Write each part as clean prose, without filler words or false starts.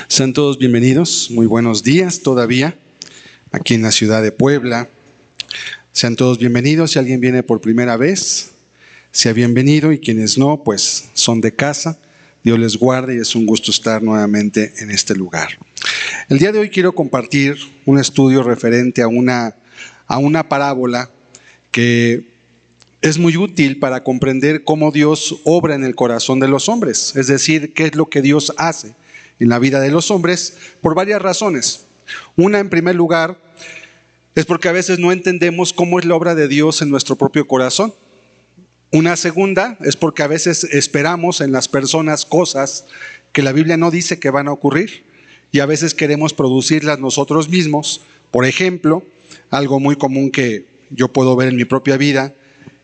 Sean todos bienvenidos, muy buenos días todavía, aquí en la ciudad de Puebla. Sean todos bienvenidos, si alguien viene por primera vez, sea bienvenido, y quienes no, pues son de casa. Dios les guarde y es un gusto estar nuevamente en este lugar. El día de hoy quiero compartir un estudio referente a una parábola que es muy útil para comprender cómo Dios obra en el corazón de los hombres, es decir, qué es lo que Dios hace en la vida de los hombres, por varias razones. Una, en primer lugar, es porque a veces no entendemos cómo es la obra de Dios en nuestro propio corazón. Una segunda es porque a veces esperamos en las personas cosas que la Biblia no dice que van a ocurrir, y a veces queremos producirlas nosotros mismos. Por ejemplo, algo muy común que yo puedo ver en mi propia vida,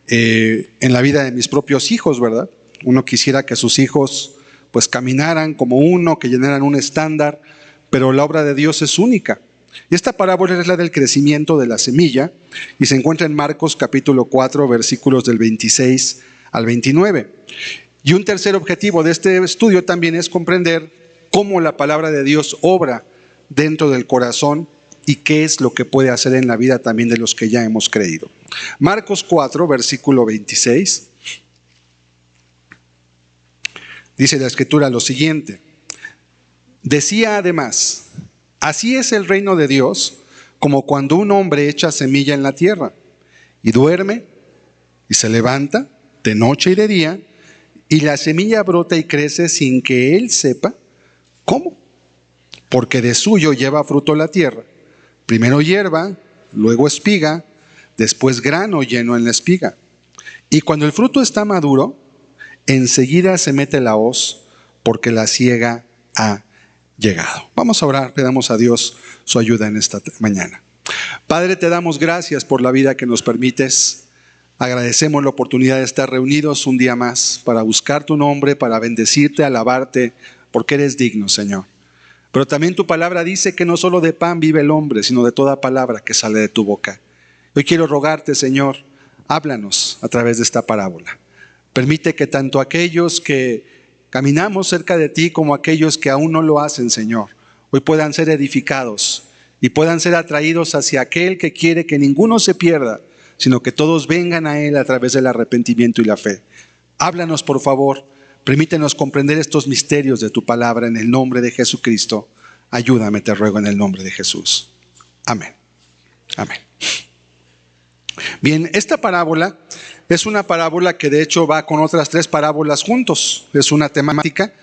en la vida de mis propios hijos, ¿verdad? Uno quisiera que sus hijos pues caminaran como uno, que llenaran un estándar, pero la obra de Dios es única. Y esta parábola es la del crecimiento de la semilla, y se encuentra en Marcos capítulo 4, versículos del 26 al 29. Y un tercer objetivo de este estudio también es comprender cómo la palabra de Dios obra dentro del corazón y qué es lo que puede hacer en la vida también de los que ya hemos creído. Marcos 4, versículo 26. Dice la Escritura lo siguiente: decía además, así es el reino de Dios, como cuando un hombre echa semilla en la tierra, y duerme, y se levanta, de noche y de día, y la semilla brota y crece sin que él sepa cómo, porque de suyo lleva fruto la tierra, primero hierba, luego espiga, después grano lleno en la espiga. Y cuando el fruto está maduro, enseguida se mete la hoz, porque la siega ha llegado. Vamos a orar, pedamos a Dios su ayuda en esta mañana. Padre, te damos gracias por la vida que nos permites. Agradecemos la oportunidad de estar reunidos un día más para buscar tu nombre, para bendecirte, alabarte, porque eres digno, Señor. Pero también tu palabra dice que no solo de pan vive el hombre, sino de toda palabra que sale de tu boca. Hoy quiero rogarte, Señor, háblanos a través de esta parábola. Permite que tanto aquellos que caminamos cerca de ti como aquellos que aún no lo hacen, Señor, hoy puedan ser edificados y puedan ser atraídos hacia aquel que quiere que ninguno se pierda, sino que todos vengan a Él a través del arrepentimiento y la fe. Háblanos, por favor, permítenos comprender estos misterios de tu palabra en el nombre de Jesucristo. Ayúdame, te ruego, en el nombre de Jesús. Amén. Amén. Bien, esta parábola es una parábola que de hecho va con otras 3 parábolas juntos. Es una temática.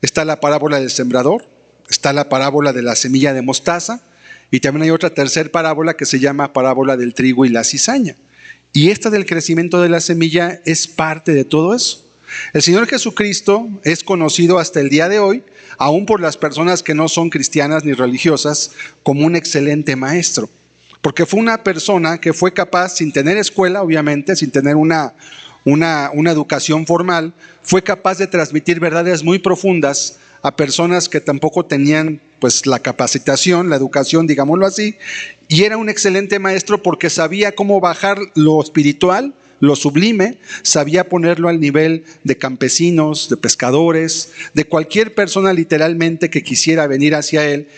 Está la parábola del sembrador, está la parábola de la semilla de mostaza, y también hay otra tercera parábola que se llama parábola del trigo y la cizaña. Y esta del crecimiento de la semilla es parte de todo eso. El Señor Jesucristo es conocido hasta el día de hoy, aún por las personas que no son cristianas ni religiosas, como un excelente maestro. Porque fue una persona que fue capaz, sin tener escuela, obviamente, sin tener una educación formal, fue capaz de transmitir verdades muy profundas a personas que tampoco tenían pues la capacitación, la educación, digámoslo así, y era un excelente maestro porque sabía cómo bajar lo espiritual, lo sublime, sabía ponerlo al nivel de campesinos, de pescadores, de cualquier persona literalmente que quisiera venir hacia él,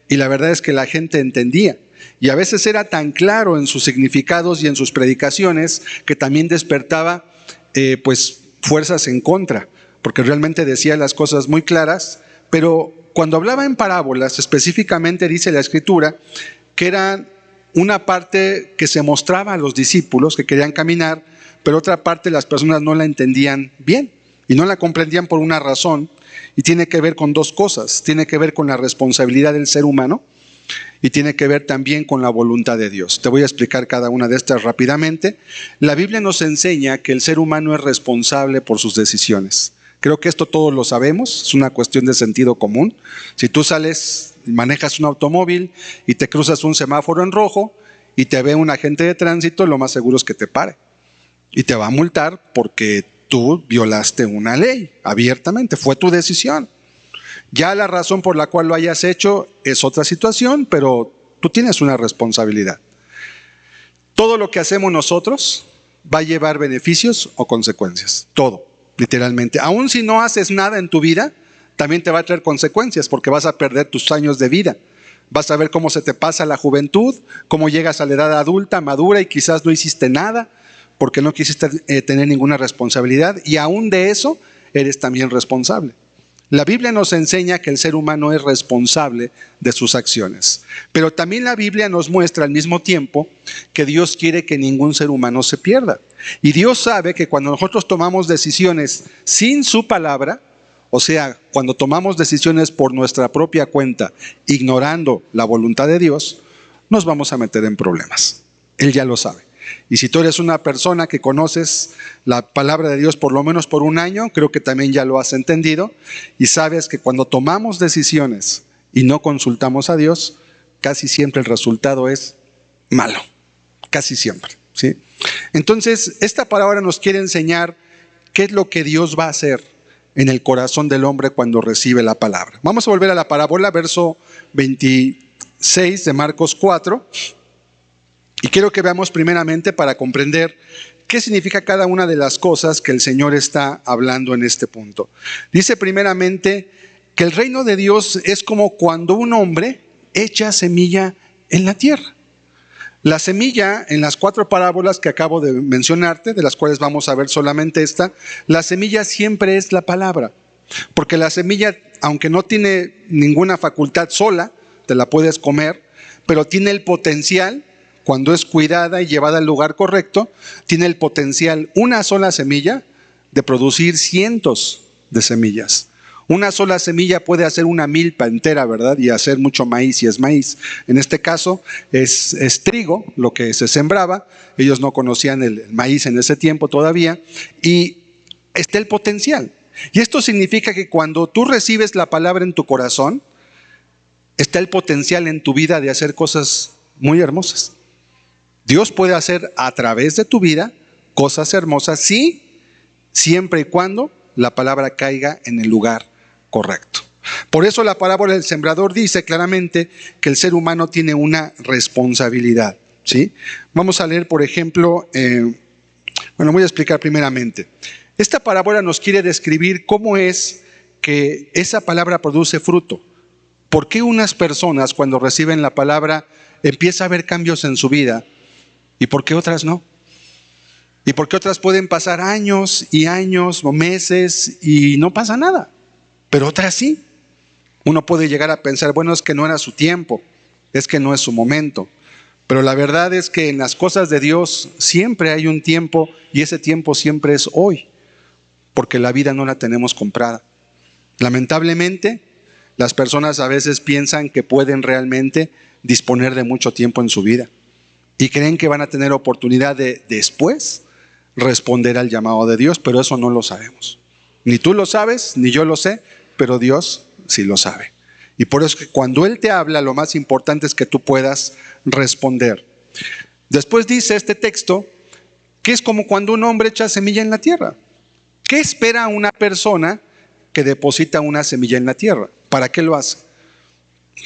y la verdad es que la gente entendía. Y a veces era tan claro en sus significados y en sus predicaciones que también despertaba pues fuerzas en contra, porque realmente decía las cosas muy claras, pero cuando hablaba en parábolas, específicamente dice la Escritura que era una parte que se mostraba a los discípulos que querían caminar, pero otra parte las personas no la entendían bien y no la comprendían por una razón, y tiene que ver con 2 cosas. Tiene que ver con la responsabilidad del ser humano, y tiene que ver también con la voluntad de Dios. Te voy a explicar cada una de estas rápidamente. La Biblia nos enseña que el ser humano es responsable por sus decisiones. Creo que esto todos lo sabemos, es una cuestión de sentido común. Si tú sales, manejas un automóvil y te cruzas un semáforo en rojo y te ve un agente de tránsito, lo más seguro es que te pare y te va a multar porque tú violaste una ley abiertamente, fue tu decisión. Ya la razón por la cual lo hayas hecho es otra situación, pero tú tienes una responsabilidad. Todo lo que hacemos nosotros va a llevar beneficios o consecuencias, todo. Literalmente, aun si no haces nada en tu vida, también te va a traer consecuencias porque vas a perder tus años de vida. Vas a ver cómo se te pasa la juventud, cómo llegas a la edad adulta, madura y quizás no hiciste nada porque no quisiste tener ninguna responsabilidad y aún de eso eres también responsable. La Biblia nos enseña que el ser humano es responsable de sus acciones, pero también la Biblia nos muestra al mismo tiempo que Dios quiere que ningún ser humano se pierda. Y Dios sabe que cuando nosotros tomamos decisiones sin su palabra, o sea, cuando tomamos decisiones por nuestra propia cuenta, ignorando la voluntad de Dios, nos vamos a meter en problemas. Él ya lo sabe. Y si tú eres una persona que conoces la palabra de Dios por lo menos por un año, creo que también ya lo has entendido y sabes que cuando tomamos decisiones y no consultamos a Dios, casi siempre el resultado es malo, casi siempre, ¿sí? Entonces, esta palabra nos quiere enseñar qué es lo que Dios va a hacer en el corazón del hombre cuando recibe la palabra. Vamos a volver a la parábola, verso 26 de Marcos 4. Y quiero que veamos primeramente para comprender qué significa cada una de las cosas que el Señor está hablando en este punto. Dice primeramente que el reino de Dios es como cuando un hombre echa semilla en la tierra. La semilla en las 4 parábolas que acabo de mencionarte, de las cuales vamos a ver solamente esta, la semilla siempre es la palabra. Porque la semilla, aunque no tiene ninguna facultad sola, te la puedes comer, pero tiene el potencial. Cuando es cuidada y llevada al lugar correcto, tiene el potencial, una sola semilla, de producir cientos de semillas. Una sola semilla puede hacer una milpa entera, ¿verdad? Y hacer mucho maíz si es maíz. En este caso es trigo, lo que se sembraba. Ellos no conocían el maíz en ese tiempo todavía. Y está el potencial. Y esto significa que cuando tú recibes la palabra en tu corazón, está el potencial en tu vida de hacer cosas muy hermosas. Dios puede hacer a través de tu vida cosas hermosas, sí, siempre y cuando la palabra caiga en el lugar correcto. Por eso la parábola del sembrador dice claramente que el ser humano tiene una responsabilidad, ¿sí? Vamos a leer, por ejemplo, voy a explicar primeramente. Esta parábola nos quiere describir cómo es que esa palabra produce fruto. ¿Por qué unas personas cuando reciben la palabra empieza a haber cambios en su vida? ¿Y por qué otras no? ¿Y por qué otras pueden pasar años y años o meses y no pasa nada? Pero otras sí. Uno puede llegar a pensar, bueno, es que no era su tiempo, es que no es su momento. Pero la verdad es que en las cosas de Dios siempre hay un tiempo y ese tiempo siempre es hoy, porque la vida no la tenemos comprada. Lamentablemente, las personas a veces piensan que pueden realmente disponer de mucho tiempo en su vida. Y creen que van a tener oportunidad de después responder al llamado de Dios, pero eso no lo sabemos. Ni tú lo sabes, ni yo lo sé, pero Dios sí lo sabe. Y por eso que cuando Él te habla, lo más importante es que tú puedas responder. Después dice este texto que es como cuando un hombre echa semilla en la tierra. ¿Qué espera una persona que deposita una semilla en la tierra? ¿Para qué lo hace?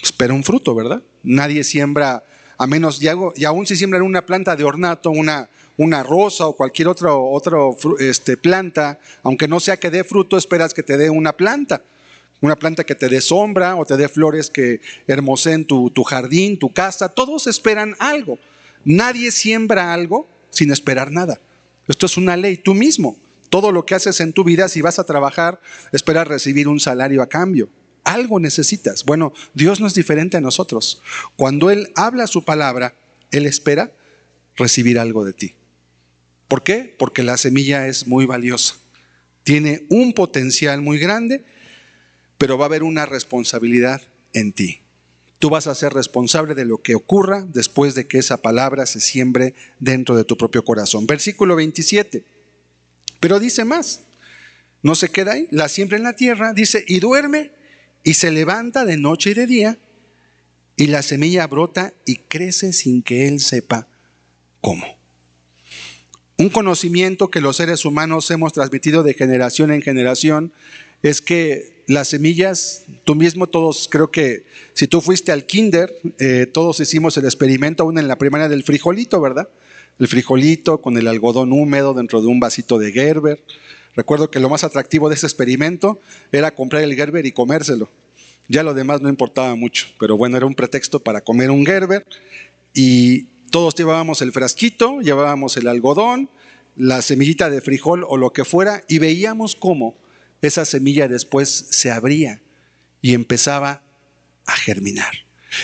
Espera un fruto, ¿verdad? Nadie siembra, a menos, y aún si siembran una planta de ornato, una rosa o cualquier otra planta, aunque no sea que dé fruto, esperas que te dé una planta que te dé sombra o te dé flores que hermoseen tu jardín, tu casa. Todos esperan algo. Nadie siembra algo sin esperar nada. Esto es una ley. Tú mismo, todo lo que haces en tu vida, si vas a trabajar, esperas recibir un salario a cambio. Algo necesitas. Bueno, Dios no es diferente a nosotros. Cuando Él habla su palabra, Él espera recibir algo de ti. ¿Por qué? Porque la semilla es muy valiosa. Tiene un potencial muy grande, pero va a haber una responsabilidad en ti. Tú vas a ser responsable de lo que ocurra después de que esa palabra se siembre dentro de tu propio corazón. Versículo 27. Pero dice más. No se queda ahí. La siembra en la tierra, dice, y duerme y se levanta de noche y de día, y la semilla brota y crece sin que él sepa cómo. Un conocimiento que los seres humanos hemos transmitido de generación en generación es que las semillas, tú mismo, todos, creo que si tú fuiste al kinder, todos hicimos el experimento aún en la primaria del frijolito, ¿verdad? El frijolito con el algodón húmedo dentro de un vasito de Gerber. Recuerdo que lo más atractivo de ese experimento era comprar el Gerber y comérselo. Ya lo demás no importaba mucho, pero bueno, era un pretexto para comer un Gerber, y todos llevábamos el frasquito, llevábamos el algodón, la semillita de frijol o lo que fuera, y veíamos cómo esa semilla después se abría y empezaba a germinar.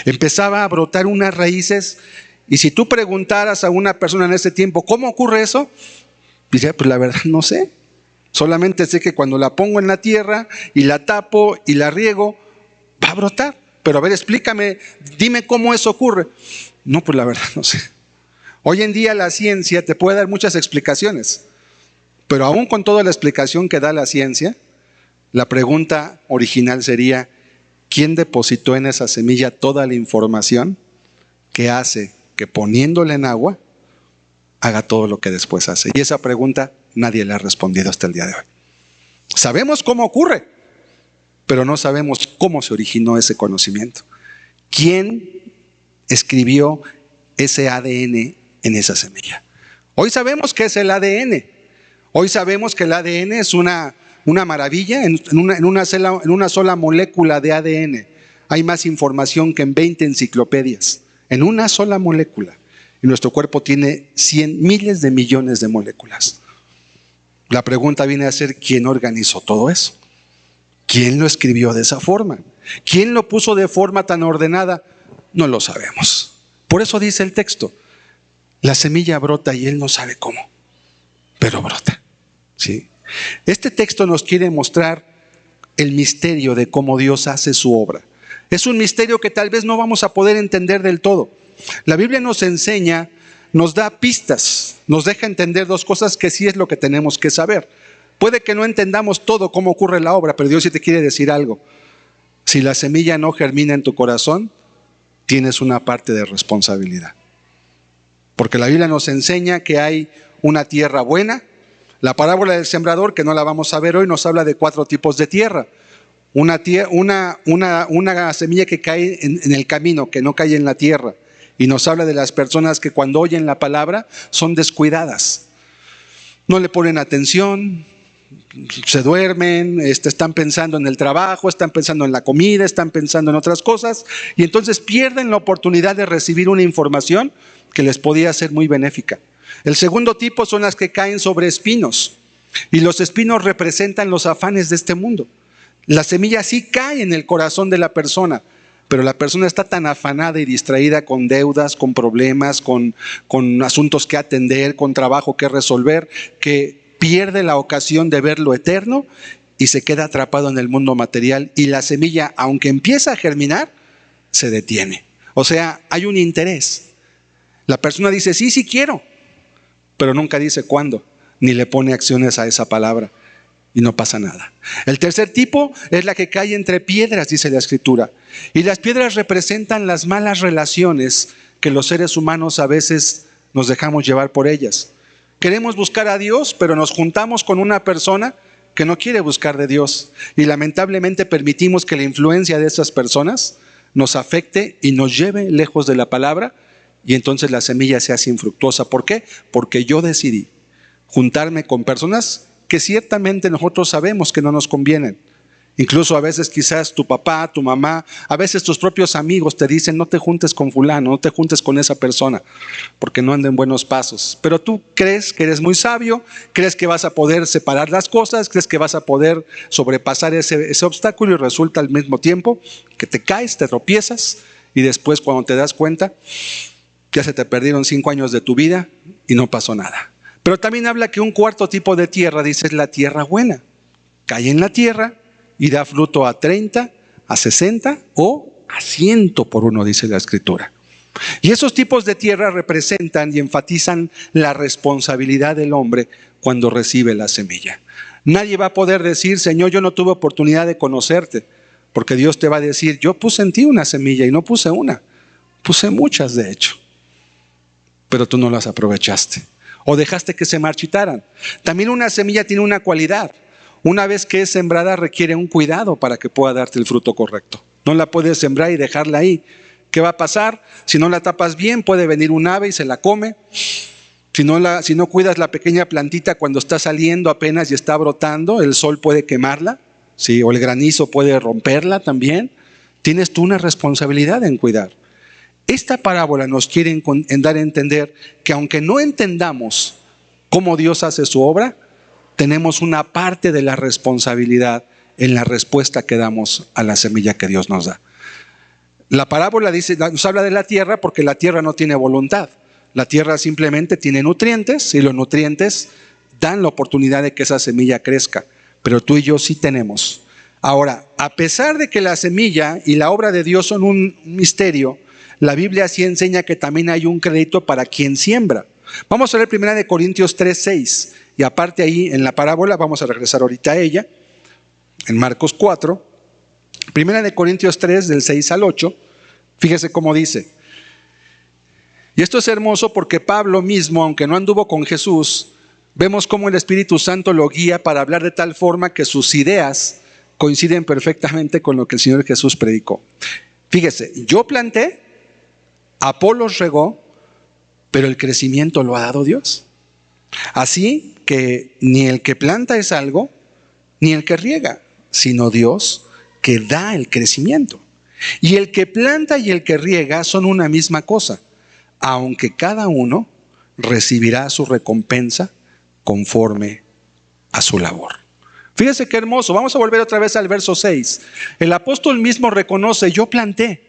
Empezaba a brotar unas raíces, y si tú preguntaras a una persona en ese tiempo, ¿cómo ocurre eso? Diría, pues la verdad no sé. Solamente sé que cuando la pongo en la tierra y la tapo y la riego, va a brotar. Pero a ver, explícame, dime cómo eso ocurre. No, pues la verdad no sé. Hoy en día la ciencia te puede dar muchas explicaciones, pero aún con toda la explicación que da la ciencia, la pregunta original sería, ¿quién depositó en esa semilla toda la información que hace que poniéndola en agua haga todo lo que después hace? Y esa pregunta nadie le ha respondido hasta el día de hoy. Sabemos cómo ocurre, pero no sabemos cómo se originó ese conocimiento. ¿Quién escribió ese ADN en esa semilla? Hoy sabemos qué es el ADN. Hoy sabemos que el ADN es una maravilla. En una sola molécula de ADN hay más información que en 20 enciclopedias. En una sola molécula. Y nuestro cuerpo tiene miles de millones de moléculas. La pregunta viene a ser, ¿quién organizó todo eso? ¿Quién lo escribió de esa forma? ¿Quién lo puso de forma tan ordenada? No lo sabemos. Por eso dice el texto, la semilla brota y él no sabe cómo, pero brota. ¿Sí? Este texto nos quiere mostrar el misterio de cómo Dios hace su obra. Es un misterio que tal vez no vamos a poder entender del todo. La Biblia nos enseña, nos da pistas, nos deja entender dos cosas que sí es lo que tenemos que saber. Puede que no entendamos todo cómo ocurre la obra, pero Dios sí te quiere decir algo. Si la semilla no germina en tu corazón, tienes una parte de responsabilidad. Porque la Biblia nos enseña que hay una tierra buena. La parábola del sembrador, que no la vamos a ver hoy, nos habla de 4 tipos de tierra. Una semilla que cae en el camino, que no cae en la tierra. Y nos habla de las personas que cuando oyen la palabra son descuidadas. No le ponen atención, se duermen, están pensando en el trabajo, están pensando en la comida, están pensando en otras cosas, y entonces pierden la oportunidad de recibir una información que les podía ser muy benéfica. El segundo tipo son las que caen sobre espinos, y los espinos representan los afanes de este mundo. La semilla sí cae en el corazón de la persona, pero la persona está tan afanada y distraída con deudas, con problemas, con asuntos que atender, con trabajo que resolver, que pierde la ocasión de ver lo eterno y se queda atrapado en el mundo material, y la semilla, aunque empieza a germinar, se detiene. O sea, hay un interés. La persona dice, sí, sí quiero, pero nunca dice cuándo, ni le pone acciones a esa palabra, y no pasa nada. El tercer tipo es la que cae entre piedras, dice la Escritura. Y las piedras representan las malas relaciones que los seres humanos a veces nos dejamos llevar por ellas. Queremos buscar a Dios, pero nos juntamos con una persona que no quiere buscar de Dios. Y lamentablemente permitimos que la influencia de esas personas nos afecte y nos lleve lejos de la palabra. Y entonces la semilla se hace infructuosa. ¿Por qué? Porque yo decidí juntarme con personas que ciertamente nosotros sabemos que no nos convienen. Incluso a veces quizás tu papá, tu mamá, a veces tus propios amigos te dicen, no te juntes con fulano, no te juntes con esa persona, porque no anda en buenos pasos. Pero tú crees que eres muy sabio, crees que vas a poder separar las cosas, crees que vas a poder sobrepasar ese obstáculo, y resulta al mismo tiempo que te caes, te tropiezas, y después cuando te das cuenta, ya se te perdieron 5 años de tu vida y no pasó nada. Pero también habla que un cuarto tipo de tierra, dice, es la tierra buena. Cae en la tierra y da fruto a 30, a 60 o a 100 por 1, dice la Escritura. Y esos tipos de tierra representan y enfatizan la responsabilidad del hombre cuando recibe la semilla. Nadie va a poder decir, Señor, yo no tuve oportunidad de conocerte, porque Dios te va a decir, yo puse en ti una semilla y no puse una, puse muchas de hecho, pero tú no las aprovechaste o dejaste que se marchitaran. También una semilla tiene una cualidad. Una vez que es sembrada requiere un cuidado para que pueda darte el fruto correcto. No la puedes sembrar y dejarla ahí. ¿Qué va a pasar? Si no la tapas bien, puede venir un ave y se la come. Si no cuidas la pequeña plantita cuando está saliendo apenas y está brotando, el sol puede quemarla, ¿sí? O el granizo puede romperla también. Tienes tú una responsabilidad en cuidar. Esta parábola nos quiere dar a entender que aunque no entendamos cómo Dios hace su obra, tenemos una parte de la responsabilidad en la respuesta que damos a la semilla que Dios nos da. La parábola nos habla de la tierra porque la tierra no tiene voluntad. La tierra simplemente tiene nutrientes y los nutrientes dan la oportunidad de que esa semilla crezca. Pero tú y yo sí tenemos. Ahora, a pesar de que la semilla y la obra de Dios son un misterio, la Biblia sí enseña que también hay un crédito para quien siembra. Vamos a leer 1 Corintios 3:6. Y aparte ahí en la parábola, vamos a regresar ahorita a ella, en Marcos 4. 1 Corintios 3, del 6 al 8, fíjese cómo dice. Y esto es hermoso porque Pablo mismo, aunque no anduvo con Jesús, vemos cómo el Espíritu Santo lo guía para hablar de tal forma que sus ideas coinciden perfectamente con lo que el Señor Jesús predicó. Fíjese, yo planté, Apolos regó, pero el crecimiento lo ha dado Dios. Así que ni el que planta es algo, ni el que riega, sino Dios que da el crecimiento. Y el que planta y el que riega son una misma cosa, aunque cada uno recibirá su recompensa conforme a su labor. Fíjese qué hermoso. Vamos a volver otra vez al verso 6. El apóstol mismo reconoce, yo planté,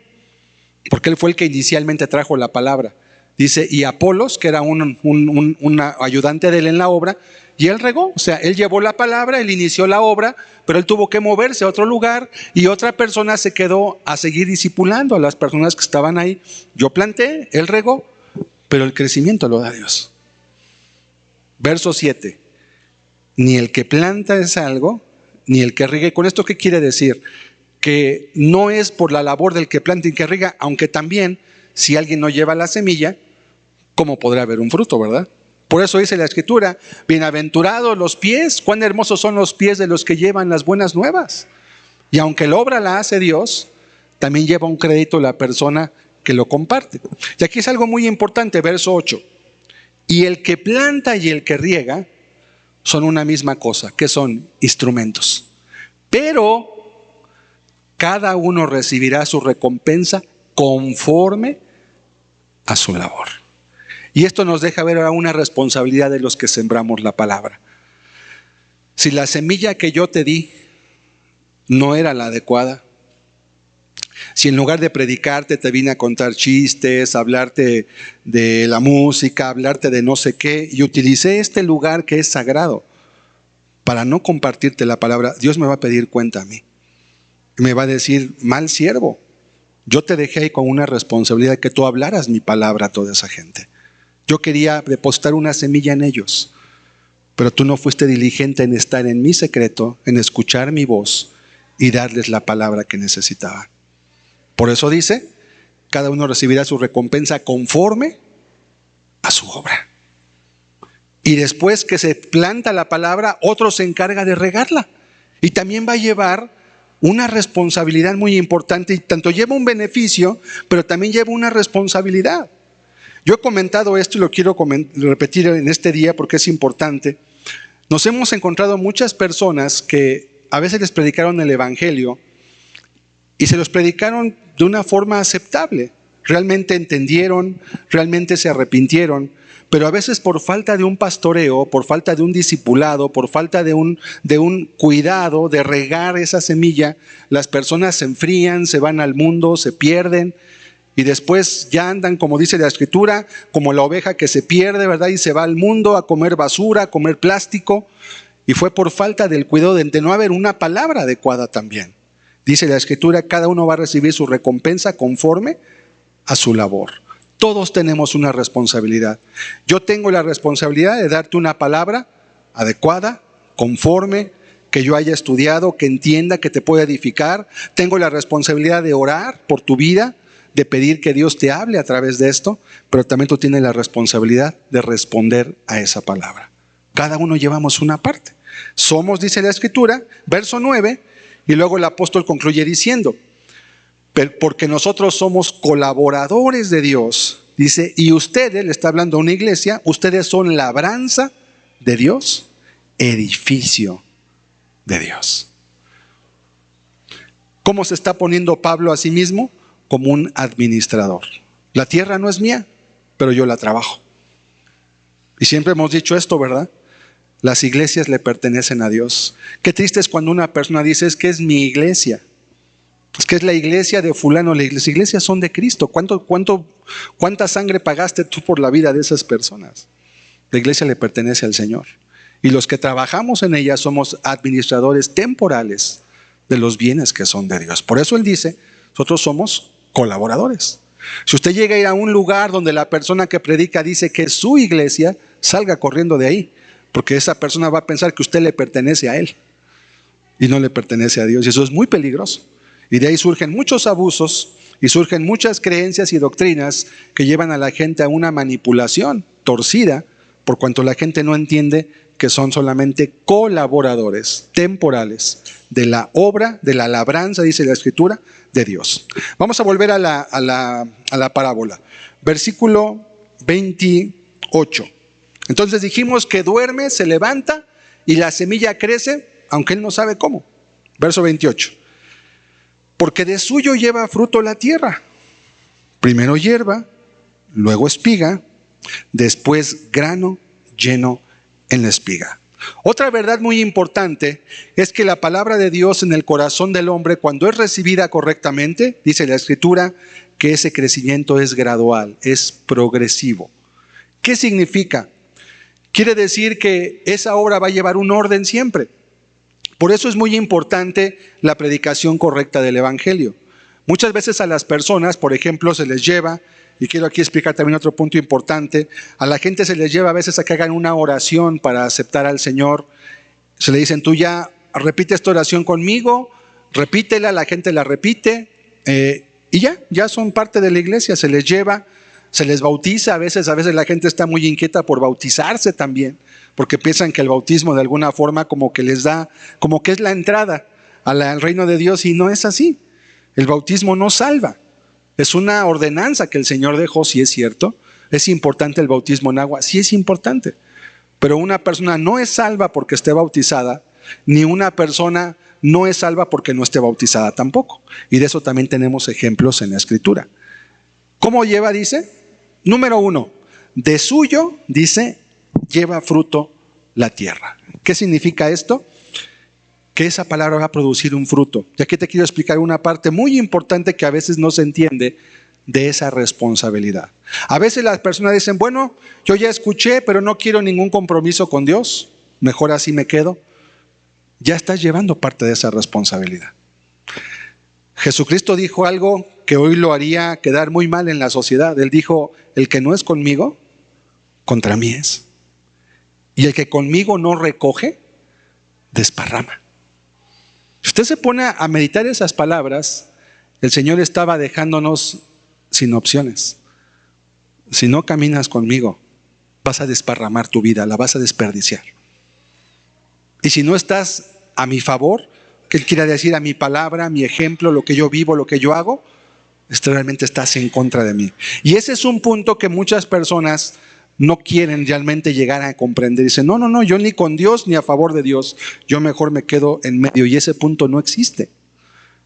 porque él fue el que inicialmente trajo la palabra. Dice, y Apolos, que era un ayudante de él en la obra, y él regó, o sea, él llevó la palabra, él inició la obra, pero él tuvo que moverse a otro lugar y otra persona se quedó a seguir discipulando a las personas que estaban ahí. Yo planté, él regó, pero el crecimiento lo da Dios. Verso 7, ni el que planta es algo, ni el que riega. ¿Con esto qué quiere decir? Que no es por la labor del que planta y que riega, aunque también, si alguien no lleva la semilla, ¿cómo podrá haber un fruto, verdad? Por eso dice la Escritura, bienaventurados los pies, cuán hermosos son los pies de los que llevan las buenas nuevas. Y aunque la obra la hace Dios, también lleva un crédito la persona que lo comparte. Y aquí es algo muy importante, verso 8. Y el que planta y el que riega son una misma cosa, que son instrumentos. Pero cada uno recibirá su recompensa conforme a su labor. Y esto nos deja ver ahora una responsabilidad de los que sembramos la palabra. Si la semilla que yo te di no era la adecuada, si en lugar de predicarte te vine a contar chistes, hablarte de la música, hablarte de no sé qué, y utilicé este lugar que es sagrado para no compartirte la palabra, Dios me va a pedir cuenta a mí. Me va a decir, mal siervo, yo te dejé ahí con una responsabilidad que tú hablaras mi palabra a toda esa gente. Yo quería depositar una semilla en ellos, pero tú no fuiste diligente en estar en mi secreto, en escuchar mi voz y darles la palabra que necesitaban. Por eso dice, cada uno recibirá su recompensa conforme a su obra. Y después que se planta la palabra, otro se encarga de regarla. Y también va a llevar una responsabilidad muy importante, y tanto lleva un beneficio, pero también lleva una responsabilidad. Yo he comentado esto y lo quiero repetir en este día porque es importante. Nos hemos encontrado muchas personas que a veces les predicaron el evangelio y se los predicaron de una forma aceptable. Realmente entendieron, realmente se arrepintieron, pero a veces por falta de un pastoreo, por falta de un discipulado, por falta de un cuidado, de regar esa semilla, las personas se enfrían, se van al mundo, se pierden. Y después ya andan, como dice la Escritura, como la oveja que se pierde, ¿verdad? Y se va al mundo a comer basura, a comer plástico. Y fue por falta del cuidado de no haber una palabra adecuada también. Dice la Escritura, cada uno va a recibir su recompensa conforme a su labor. Todos tenemos una responsabilidad. Yo tengo la responsabilidad de darte una palabra adecuada, conforme, que yo haya estudiado, que entienda, que te pueda edificar. Tengo la responsabilidad de orar por tu vida, de pedir que Dios te hable a través de esto, pero también tú tienes la responsabilidad de responder a esa palabra. Cada uno llevamos una parte. Somos, dice la Escritura, verso 9, y luego el apóstol concluye diciendo, porque nosotros somos colaboradores de Dios, dice, y ustedes, le está hablando a una iglesia, ustedes son labranza de Dios, edificio de Dios. ¿Cómo se está poniendo Pablo a sí mismo? Como un administrador. La tierra no es mía, pero yo la trabajo. Y siempre hemos dicho esto, ¿verdad? Las iglesias le pertenecen a Dios. Qué triste es cuando una persona dice, es que es mi iglesia. Es que es la iglesia de fulano. Las iglesias son de Cristo. ¿Cuánta sangre pagaste tú por la vida de esas personas? La iglesia le pertenece al Señor. Y los que trabajamos en ella somos administradores temporales de los bienes que son de Dios. Por eso Él dice, nosotros somos colaboradores. Si usted llega a ir a un lugar donde la persona que predica dice que es su iglesia, salga corriendo de ahí, porque esa persona va a pensar que usted le pertenece a él y no le pertenece a Dios. Y eso es muy peligroso. Y de ahí surgen muchos abusos y surgen muchas creencias y doctrinas que llevan a la gente a una manipulación torcida, por cuanto la gente no entiende que son solamente colaboradores temporales de la obra, de la labranza, dice la Escritura, de Dios. Vamos a volver a la parábola. Versículo 28. Entonces dijimos que duerme, se levanta y la semilla crece, aunque él no sabe cómo. Verso 28. Porque de suyo lleva fruto la tierra. Primero hierba, luego espiga, después grano lleno en la espiga. Otra verdad muy importante es que la palabra de Dios en el corazón del hombre, cuando es recibida correctamente, dice la Escritura, que ese crecimiento es gradual, es progresivo. ¿Qué significa? Quiere decir que esa obra va a llevar un orden siempre. Por eso es muy importante la predicación correcta del Evangelio. Muchas veces a las personas, por ejemplo, se les lleva, y quiero aquí explicar también otro punto importante, a la gente se les lleva a veces a que hagan una oración para aceptar al Señor. Se le dicen, tú ya repite esta oración conmigo, repítela, la gente la repite, y ya son parte de la iglesia, se les lleva, se les bautiza. A veces la gente está muy inquieta por bautizarse también, porque piensan que el bautismo de alguna forma como que les da, como que es la entrada al reino de Dios, y no es así. El bautismo no salva. Es una ordenanza que el Señor dejó, sí es cierto. Es importante el bautismo en agua, sí es importante. Pero una persona no es salva porque esté bautizada, ni una persona no es salva porque no esté bautizada tampoco. Y de eso también tenemos ejemplos en la Escritura. ¿Cómo lleva? Dice, número 1, de suyo, dice, lleva fruto la tierra. ¿Qué significa esto? Que esa palabra va a producir un fruto. Y aquí te quiero explicar una parte muy importante que a veces no se entiende de esa responsabilidad. A veces las personas dicen, bueno, yo ya escuché, pero no quiero ningún compromiso con Dios, mejor así me quedo. Ya estás llevando parte de esa responsabilidad. Jesucristo dijo algo que hoy lo haría quedar muy mal en la sociedad. Él dijo, el que no es conmigo, contra mí es. Y el que conmigo no recoge, desparrama. Si usted se pone a meditar esas palabras, el Señor estaba dejándonos sin opciones. Si no caminas conmigo, vas a desparramar tu vida, la vas a desperdiciar. Y si no estás a mi favor, que Él quiera decir a mi palabra, mi ejemplo, lo que yo vivo, lo que yo hago, realmente estás en contra de mí. Y ese es un punto que muchas personas no quieren realmente llegar a comprender. Dicen, no, yo ni con Dios ni a favor de Dios, yo mejor me quedo en medio. Y ese punto no existe.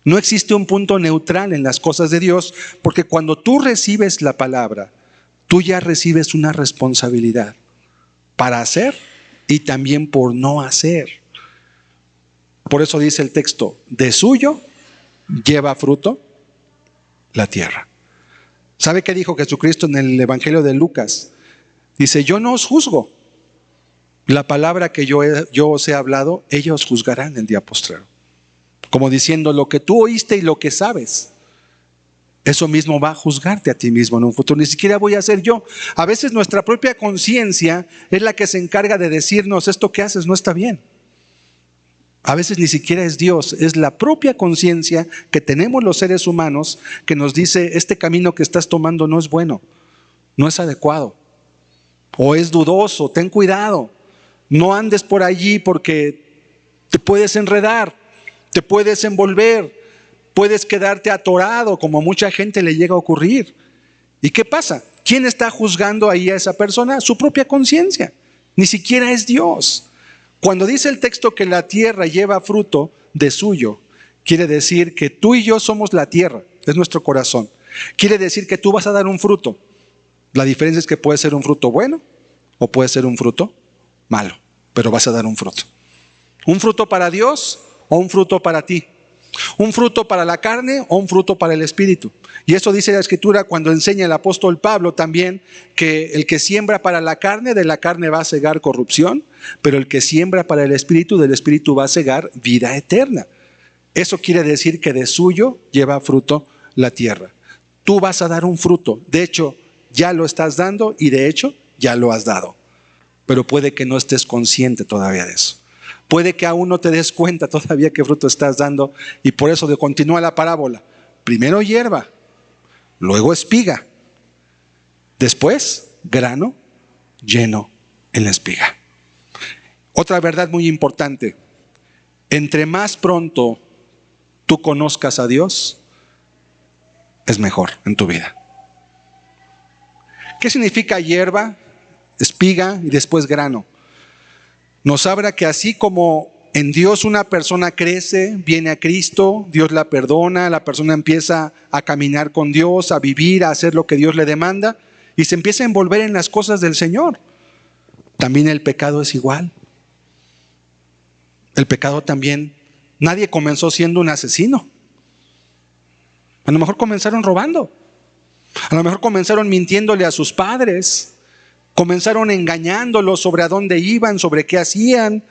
No existe un punto neutral en las cosas de Dios, porque cuando tú recibes la palabra, tú ya recibes una responsabilidad para hacer y también por no hacer. Por eso dice el texto, de suyo lleva fruto la tierra. ¿Sabe qué dijo Jesucristo en el Evangelio de Lucas? Dice, yo no os juzgo. La palabra que yo os he hablado, ellos juzgarán el día postrero. Como diciendo, lo que tú oíste y lo que sabes, eso mismo va a juzgarte a ti mismo en un futuro. Ni siquiera voy a ser yo. A veces nuestra propia conciencia es la que se encarga de decirnos, esto que haces no está bien. A veces ni siquiera es Dios, es la propia conciencia que tenemos los seres humanos que nos dice, este camino que estás tomando no es bueno, no es adecuado, o es dudoso, ten cuidado, no andes por allí porque te puedes enredar, te puedes envolver, puedes quedarte atorado, como a mucha gente le llega a ocurrir. ¿Y qué pasa? ¿Quién está juzgando ahí a esa persona? Su propia conciencia, ni siquiera es Dios. Cuando dice el texto que la tierra lleva fruto de suyo, quiere decir que tú y yo somos la tierra, es nuestro corazón. Quiere decir que tú vas a dar un fruto. La diferencia es que puede ser un fruto bueno o puede ser un fruto malo, pero vas a dar un fruto. Un fruto para Dios o un fruto para ti. Un fruto para la carne o un fruto para el espíritu. Y eso dice la Escritura cuando enseña el apóstol Pablo también, que el que siembra para la carne, de la carne va a segar corrupción, pero el que siembra para el espíritu, del espíritu va a segar vida eterna. Eso quiere decir que de suyo lleva fruto la tierra. Tú vas a dar un fruto. De hecho, ya lo estás dando y de hecho ya lo has dado. Pero puede que no estés consciente todavía de eso. Puede que aún no te des cuenta todavía qué fruto estás dando, y por eso continúa la parábola. Primero hierba, luego espiga, después grano lleno en la espiga. Otra verdad muy importante: entre más pronto tú conozcas a Dios, es mejor en tu vida. ¿Qué significa hierba, espiga y después grano? Nos habla que así como en Dios una persona crece, viene a Cristo, Dios la perdona, la persona empieza a caminar con Dios, a vivir, a hacer lo que Dios le demanda y se empieza a envolver en las cosas del Señor. También el pecado es igual. El pecado también, nadie comenzó siendo un asesino. A lo mejor comenzaron robando. A lo mejor comenzaron mintiéndole a sus padres. Comenzaron engañándolos sobre a dónde iban, sobre qué hacían.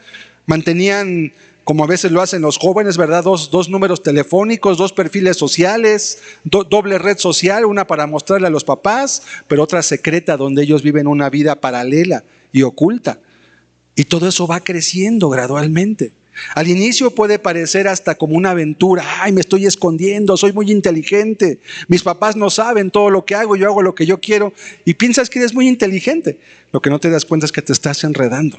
Mantenían, como a veces lo hacen los jóvenes, ¿verdad? Dos números telefónicos, dos perfiles sociales, doble red social, una para mostrarle a los papás, pero otra secreta donde ellos viven una vida paralela y oculta. Y todo eso va creciendo gradualmente. Al inicio puede parecer hasta como una aventura. Ay, me estoy escondiendo, soy muy inteligente. Mis papás no saben todo lo que hago, yo hago lo que yo quiero. Y piensas que eres muy inteligente. Lo que no te das cuenta es que te estás enredando.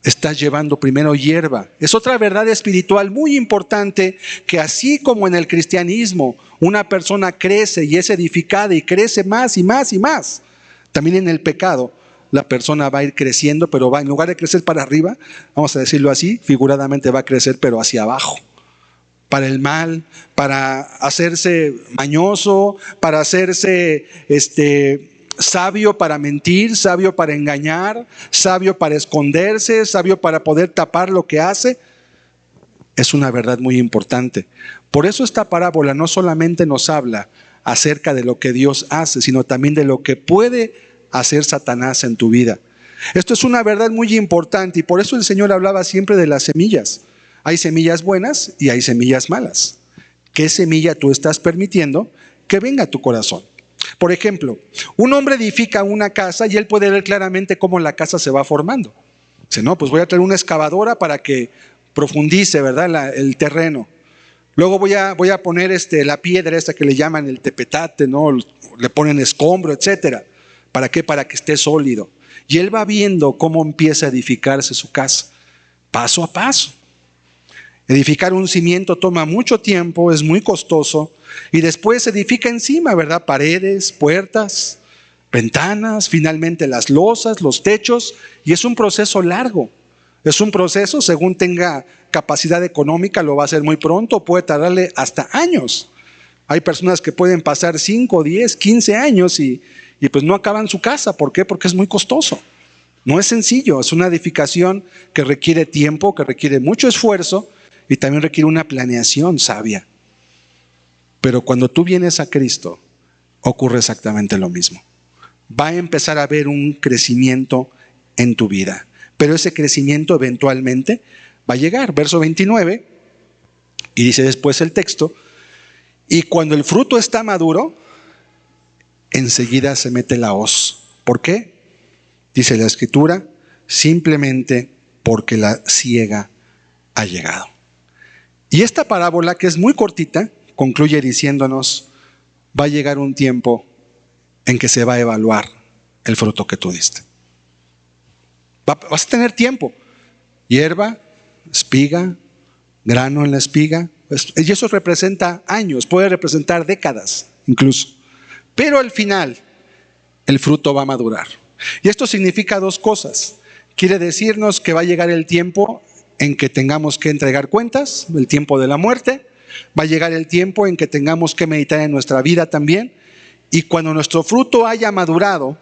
Estás llevando primero hierba. Es otra verdad espiritual muy importante, que así como en el cristianismo una persona crece y es edificada y crece más y más y más, también en el pecado la persona va a ir creciendo, pero va, en lugar de crecer para arriba, vamos a decirlo así, figuradamente va a crecer, pero hacia abajo. Para el mal, para hacerse mañoso, para hacerse sabio para mentir, sabio para engañar, sabio para esconderse, sabio para poder tapar lo que hace. Es una verdad muy importante. Por eso esta parábola no solamente nos habla acerca de lo que Dios hace, sino también de lo que puede hacer Satanás en tu vida. Esto es una verdad muy importante y por eso el Señor hablaba siempre de las semillas. Hay semillas buenas y hay semillas malas. ¿Qué semilla tú estás permitiendo que venga a tu corazón? Por ejemplo, un hombre edifica una casa y él puede ver claramente cómo la casa se va formando. Dice, no, pues voy a traer una excavadora para que profundice, ¿verdad?, el terreno. Luego voy a poner la piedra esta que le llaman el tepetate, ¿no? Le ponen escombro, etcétera. ¿Para qué? Para que esté sólido. Y él va viendo cómo empieza a edificarse su casa, paso a paso. Edificar un cimiento toma mucho tiempo, es muy costoso, y después se edifica encima, ¿verdad? Paredes, puertas, ventanas, finalmente las losas, los techos, y es un proceso largo. Es un proceso, según tenga capacidad económica, lo va a hacer muy pronto, puede tardarle hasta años. Hay personas que pueden pasar 5, 10, 15 años y pues no acaban su casa. ¿Por qué? Porque es muy costoso. No es sencillo, es una edificación que requiere tiempo, que requiere mucho esfuerzo y también requiere una planeación sabia. Pero cuando tú vienes a Cristo, ocurre exactamente lo mismo. Va a empezar a haber un crecimiento en tu vida, pero ese crecimiento eventualmente va a llegar. Verso 29, Y dice después el texto, y cuando el fruto está maduro, enseguida se mete la hoz. ¿Por qué? Dice la Escritura, simplemente porque la siega ha llegado. Y esta parábola, que es muy cortita, concluye diciéndonos, va a llegar un tiempo en que se va a evaluar el fruto que tú diste. Vas a tener tiempo. Hierba, espiga, grano en la espiga. Y eso representa años, puede representar décadas incluso. Pero al final, el fruto va a madurar. Y esto significa dos cosas. Quiere decirnos que va a llegar el tiempo en que tengamos que entregar cuentas, el tiempo de la muerte. Va a llegar el tiempo en que tengamos que meditar en nuestra vida también. Y cuando nuestro fruto haya madurado,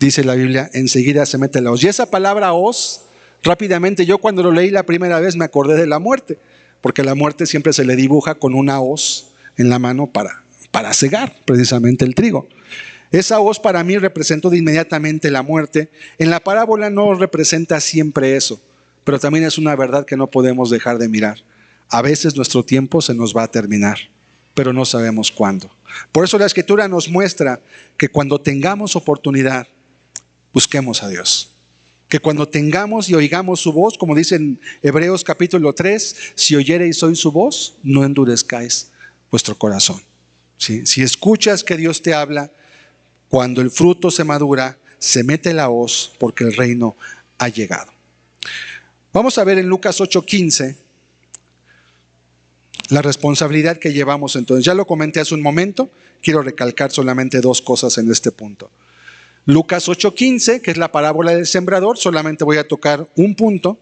dice la Biblia, enseguida se mete la hoz. Y esa palabra hoz, rápidamente, yo cuando lo leí la primera vez me acordé de la muerte, porque la muerte siempre se le dibuja con una hoz en la mano para cegar precisamente el trigo. Esa hoz para mí representó de inmediatamente la muerte. En la parábola no representa siempre eso, pero también es una verdad que no podemos dejar de mirar. A veces nuestro tiempo se nos va a terminar, pero no sabemos cuándo. Por eso la Escritura nos muestra que cuando tengamos oportunidad, busquemos a Dios. Que cuando tengamos y oigamos su voz, como dice en Hebreos capítulo 3, si oyereis hoy su voz, no endurezcáis vuestro corazón. ¿Sí? Si escuchas que Dios te habla, cuando el fruto se madura, se mete la hoz porque el reino ha llegado. Vamos a ver en Lucas 8:15 la responsabilidad que llevamos entonces. Ya lo comenté hace un momento, quiero recalcar solamente dos cosas en este punto. Lucas 8:15, que es la parábola del sembrador, solamente voy a tocar un punto.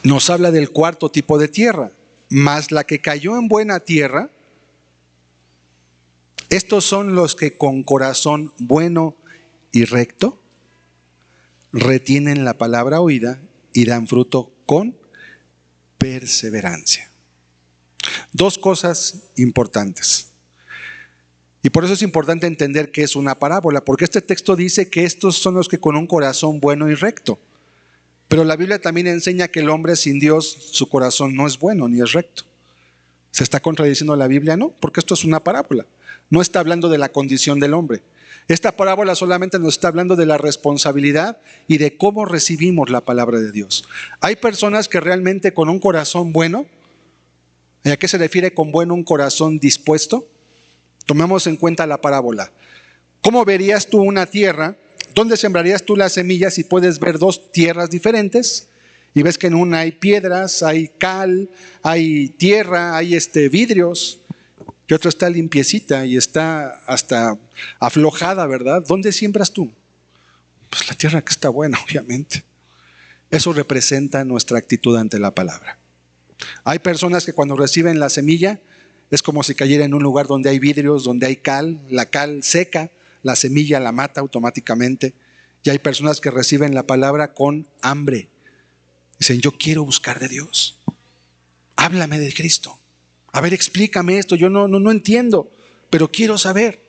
Nos habla del cuarto tipo de tierra, mas la que cayó en buena tierra, estos son los que con corazón bueno y recto retienen la palabra oída y dan fruto con perseverancia. Dos cosas importantes. Y por eso es importante entender qué es una parábola, porque este texto dice que estos son los que con un corazón bueno y recto. Pero la Biblia también enseña que el hombre sin Dios, su corazón no es bueno ni es recto. ¿Se está contradiciendo la Biblia? No, porque esto es una parábola. No está hablando de la condición del hombre. Esta parábola solamente nos está hablando de la responsabilidad y de cómo recibimos la palabra de Dios. Hay personas que realmente con un corazón bueno, ¿y a qué se refiere con bueno? Un corazón dispuesto. Tomemos en cuenta la parábola. ¿Cómo verías tú una tierra? ¿Dónde sembrarías tú las semillas si puedes ver dos tierras diferentes? Y ves que en una hay piedras, hay cal, hay tierra, hay vidrios, y otra está limpiecita y está hasta aflojada, ¿verdad? ¿Dónde siembras tú? Pues la tierra que está buena, obviamente. Eso representa nuestra actitud ante la palabra. Hay personas que cuando reciben la semilla, es como si cayera en un lugar donde hay vidrios, donde hay cal, la cal seca, la semilla la mata automáticamente. Y hay personas que reciben la palabra con hambre. Dicen, yo quiero buscar de Dios. Háblame de Cristo. A ver, explícame esto. Yo no entiendo, pero quiero saber.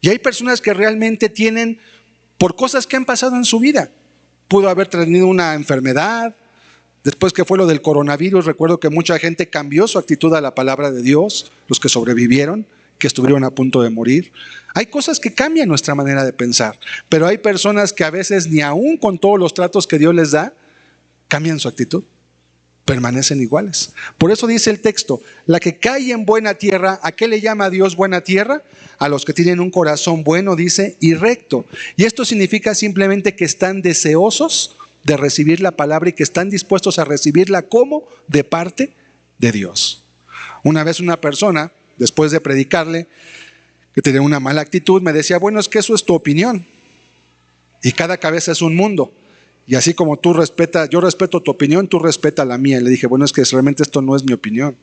Y hay personas que realmente tienen, por cosas que han pasado en su vida, pudo haber tenido una enfermedad. Después que fue lo del coronavirus, recuerdo que mucha gente cambió su actitud a la palabra de Dios, los que sobrevivieron, que estuvieron a punto de morir. Hay cosas que cambian nuestra manera de pensar, pero hay personas que a veces ni aún con todos los tratos que Dios les da, cambian su actitud, permanecen iguales. Por eso dice el texto, la que cae en buena tierra, ¿a qué le llama Dios buena tierra? A los que tienen un corazón bueno, dice, y recto. Y esto significa simplemente que están deseosos de recibir la palabra y que están dispuestos a recibirla como de parte de Dios. Una vez una persona, después de predicarle, que tenía una mala actitud, me decía, bueno, es que eso es tu opinión. Y cada cabeza es un mundo. Y así como tú respetas, yo respeto tu opinión, tú respetas la mía. Y le dije, bueno, es que realmente esto no es mi opinión.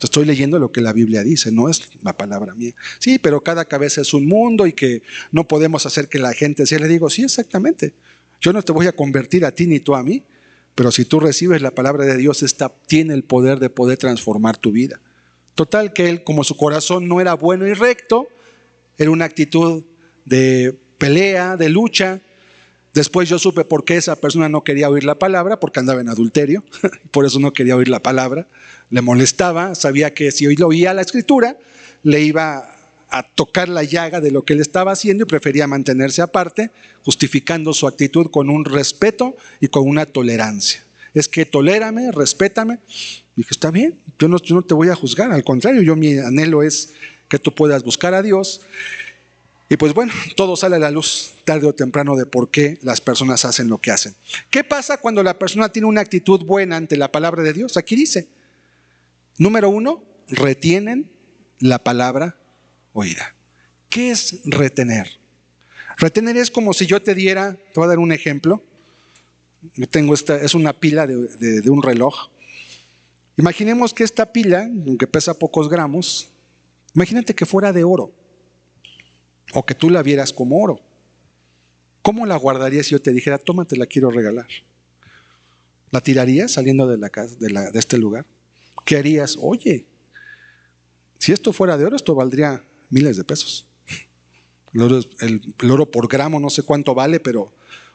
Estoy leyendo lo que la Biblia dice, no es la palabra mía. Sí, pero cada cabeza es un mundo y que no podemos hacer que la gente sea. Le digo, sí, exactamente. Yo no te voy a convertir a ti ni tú a mí, pero si tú recibes la palabra de Dios, esta tiene el poder de poder transformar tu vida. Total que él, como su corazón no era bueno y recto, era una actitud de pelea, de lucha, Después yo supe por qué esa persona no quería oír la palabra, porque andaba en adulterio, por eso no quería oír la palabra, le molestaba, sabía que si hoy lo oía la escritura, le iba a tocar la llaga de lo que él estaba haciendo y prefería mantenerse aparte, justificando su actitud con un respeto y con una tolerancia. Es que tolérame, respétame. Dije, está bien, yo no te voy a juzgar, al contrario, mi anhelo es que tú puedas buscar a Dios. Y pues bueno, todo sale a la luz tarde o temprano de por qué las personas hacen lo que hacen. ¿Qué pasa cuando la persona tiene una actitud buena ante la palabra de Dios? Aquí dice, número 1, retienen la palabra oída. ¿Qué es retener? Retener es como si yo te voy a dar un ejemplo. Yo tengo es una pila de un reloj. Imaginemos que esta pila, aunque pesa pocos gramos, imagínate que fuera de oro. O que tú la vieras como oro. ¿Cómo la guardarías si yo te dijera, toma, te la quiero regalar? ¿La tirarías saliendo de la casa, de este lugar? ¿Qué harías? Oye, si esto fuera de oro, esto valdría miles de pesos. El oro por gramo, no sé cuánto vale, pero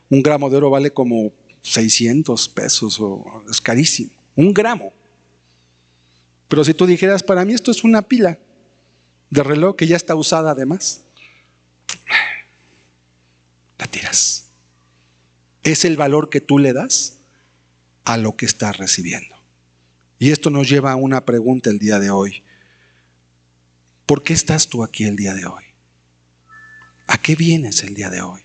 un gramo de oro vale como 600 pesos, es carísimo. Un gramo. Pero si tú dijeras, para mí esto es una pila de reloj que ya está usada además, la tiras. Es el valor que tú le das a lo que estás recibiendo. Y esto nos lleva a una pregunta el día de hoy. ¿Por qué estás tú aquí el día de hoy? ¿A qué vienes el día de hoy?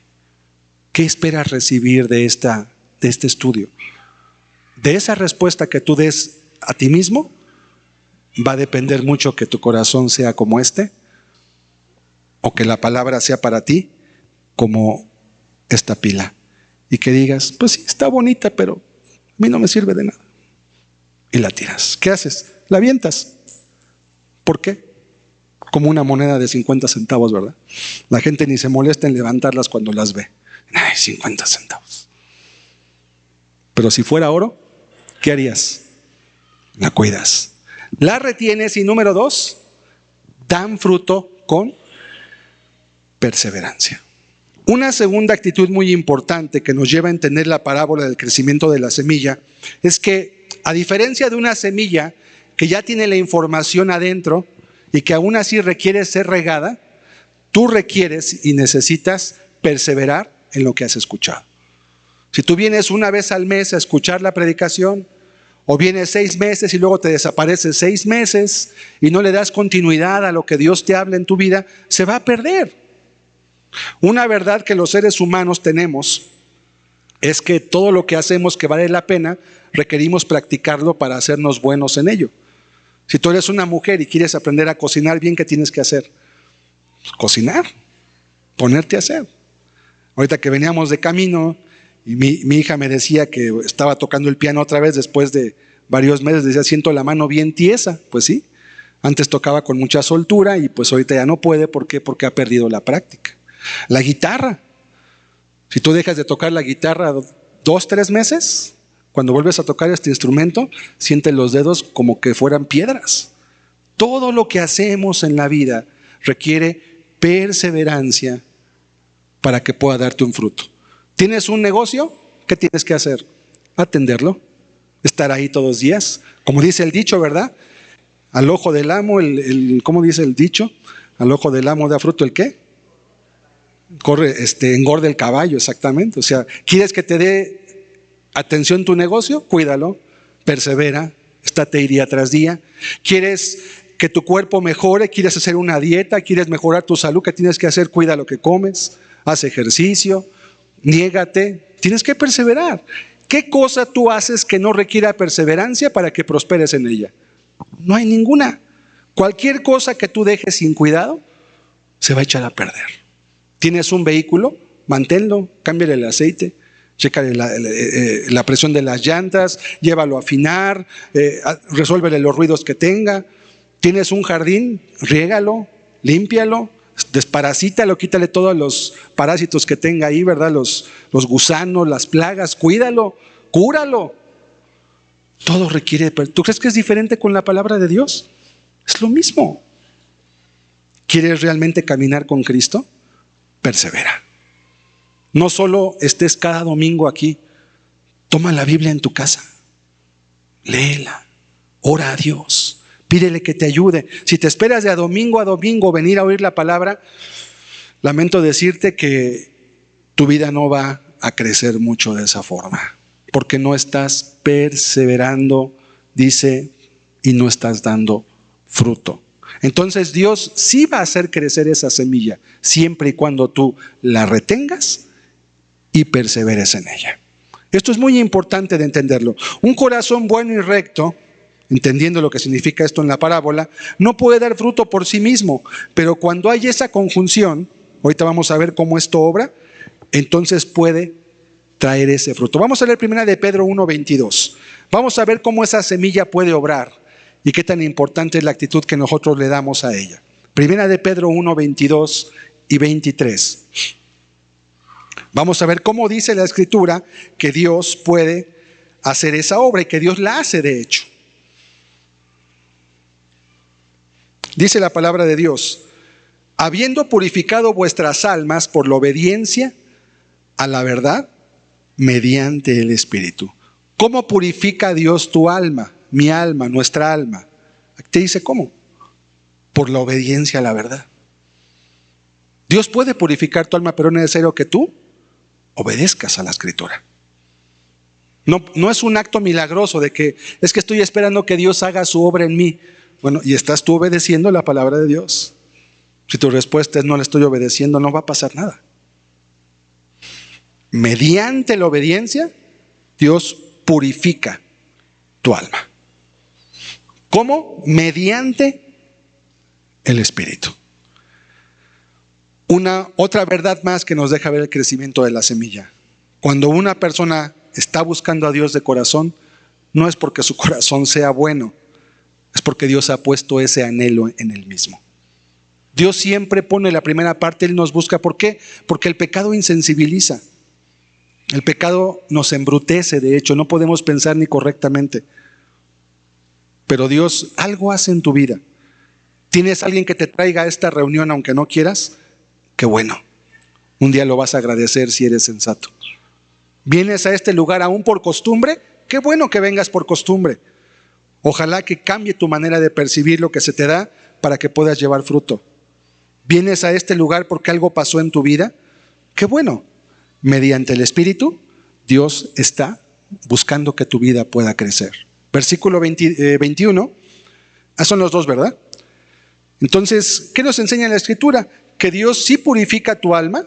¿Qué esperas recibir de este estudio? De esa respuesta que tú des a ti mismo, va a depender mucho que tu corazón sea como o que la palabra sea para ti como esta pila. Y que digas, pues sí, está bonita, pero a mí no me sirve de nada. Y la tiras. ¿Qué haces? La avientas. ¿Por qué? Como una moneda de 50 centavos, ¿verdad? La gente ni se molesta en levantarlas cuando las ve. Ay, 50 centavos. Pero si fuera oro, ¿qué harías? La cuidas. La retienes y número 2, dan fruto con perseverancia. Una segunda actitud muy importante que nos lleva a entender la parábola del crecimiento de la semilla es que, a diferencia de una semilla que ya tiene la información adentro y que aún así requiere ser regada, tú requieres y necesitas perseverar en lo que has escuchado. Si tú vienes una vez al mes a escuchar la predicación, o vienes 6 meses y luego te desapareces 6 meses y no le das continuidad a lo que Dios te habla en tu vida, se va a perder. Una verdad que los seres humanos tenemos es que todo lo que hacemos que vale la pena, requerimos practicarlo para hacernos buenos en ello. Si tú eres una mujer y quieres aprender a cocinar bien, ¿qué tienes que hacer? Cocinar, ponerte a hacer. Ahorita que veníamos de camino y mi hija me decía que estaba tocando el piano otra vez después de varios meses, decía, siento la mano bien tiesa. Pues sí, antes tocaba con mucha soltura y pues ahorita ya no puede. ¿Por qué? Porque ha perdido la práctica. La guitarra. Si tú dejas de tocar la guitarra 2-3 meses, cuando vuelves a tocar este instrumento, sientes los dedos como que fueran piedras. Todo lo que hacemos en la vida requiere perseverancia para que pueda darte un fruto. ¿Tienes un negocio? ¿Qué tienes que hacer? Atenderlo, estar ahí todos los días. Como dice el dicho, ¿verdad? Al ojo del amo, ¿cómo dice el dicho? Al ojo del amo da fruto ¿el qué? Engorde el caballo, exactamente. O sea, ¿quieres que te dé atención tu negocio? Cuídalo, persevera, estate ahí día tras día. ¿Quieres que tu cuerpo mejore? ¿Quieres hacer una dieta? ¿Quieres mejorar tu salud? ¿Qué tienes que hacer? Cuida lo que comes, haz ejercicio, niégate. Tienes que perseverar. ¿Qué cosa tú haces que no requiera perseverancia para que prosperes en ella? No hay ninguna. Cualquier cosa que tú dejes sin cuidado se va a echar a perder. ¿Tienes un vehículo? Manténlo, cámbiale el aceite, chécale la presión de las llantas, llévalo a afinar, resuélvele los ruidos que tenga. ¿Tienes un jardín? Riégalo, límpialo, desparasítalo, quítale todos los parásitos que tenga ahí, ¿verdad? Los gusanos, las plagas, cuídalo, cúralo. Todo requiere. ¿Tú crees que es diferente con la palabra de Dios? Es lo mismo. ¿Quieres realmente caminar con Cristo? Persevera. No solo estés cada domingo aquí, toma la Biblia en tu casa, léela, ora a Dios, pídele que te ayude. Si te esperas de a domingo venir a oír la palabra, lamento decirte que tu vida no va a crecer mucho de esa forma, porque no estás perseverando, dice, y no estás dando fruto. Entonces Dios sí va a hacer crecer esa semilla, siempre y cuando tú la retengas y perseveres en ella. Esto es muy importante de entenderlo. Un corazón bueno y recto, entendiendo lo que significa esto en la parábola, no puede dar fruto por sí mismo, pero cuando hay esa conjunción, ahorita vamos a ver cómo esto obra, entonces puede traer ese fruto. Vamos a leer 1 de Pedro 1:22. Vamos a ver cómo esa semilla puede obrar y qué tan importante es la actitud que nosotros le damos a ella. 1 de Pedro 1:22 y 23. Vamos a ver cómo dice la Escritura que Dios puede hacer esa obra y que Dios la hace de hecho. Dice la palabra de Dios: habiendo purificado vuestras almas por la obediencia a la verdad mediante el Espíritu. ¿Cómo purifica Dios tu alma, mi alma, nuestra alma? Te dice cómo. Por la obediencia a la verdad. Dios puede purificar tu alma, pero es necesario que tú obedezcas a la Escritura. No es un acto milagroso de que es que estoy esperando que Dios haga su obra en mí. Bueno, ¿y estás tú obedeciendo la palabra de Dios? Si tu respuesta es no le estoy obedeciendo, no va a pasar nada. Mediante la obediencia, Dios purifica tu alma. ¿Cómo? Mediante el Espíritu. Otra verdad más que nos deja ver el crecimiento de la semilla. Cuando una persona está buscando a Dios de corazón, no es porque su corazón sea bueno, es porque Dios ha puesto ese anhelo en él mismo. Dios siempre pone la primera parte, Él nos busca. ¿Por qué? Porque el pecado insensibiliza. El pecado nos embrutece, de hecho, no podemos pensar ni correctamente. Pero Dios algo hace en tu vida. ¿Tienes alguien que te traiga a esta reunión aunque no quieras? Qué bueno. Un día lo vas a agradecer si eres sensato. ¿Vienes a este lugar aún por costumbre? Qué bueno que vengas por costumbre. Ojalá que cambie tu manera de percibir lo que se te da para que puedas llevar fruto. ¿Vienes a este lugar porque algo pasó en tu vida? Qué bueno. Mediante el Espíritu, Dios está buscando que tu vida pueda crecer. Versículo 21. Son los dos, ¿verdad? Entonces, ¿qué nos enseña la Escritura? Que Dios sí purifica tu alma,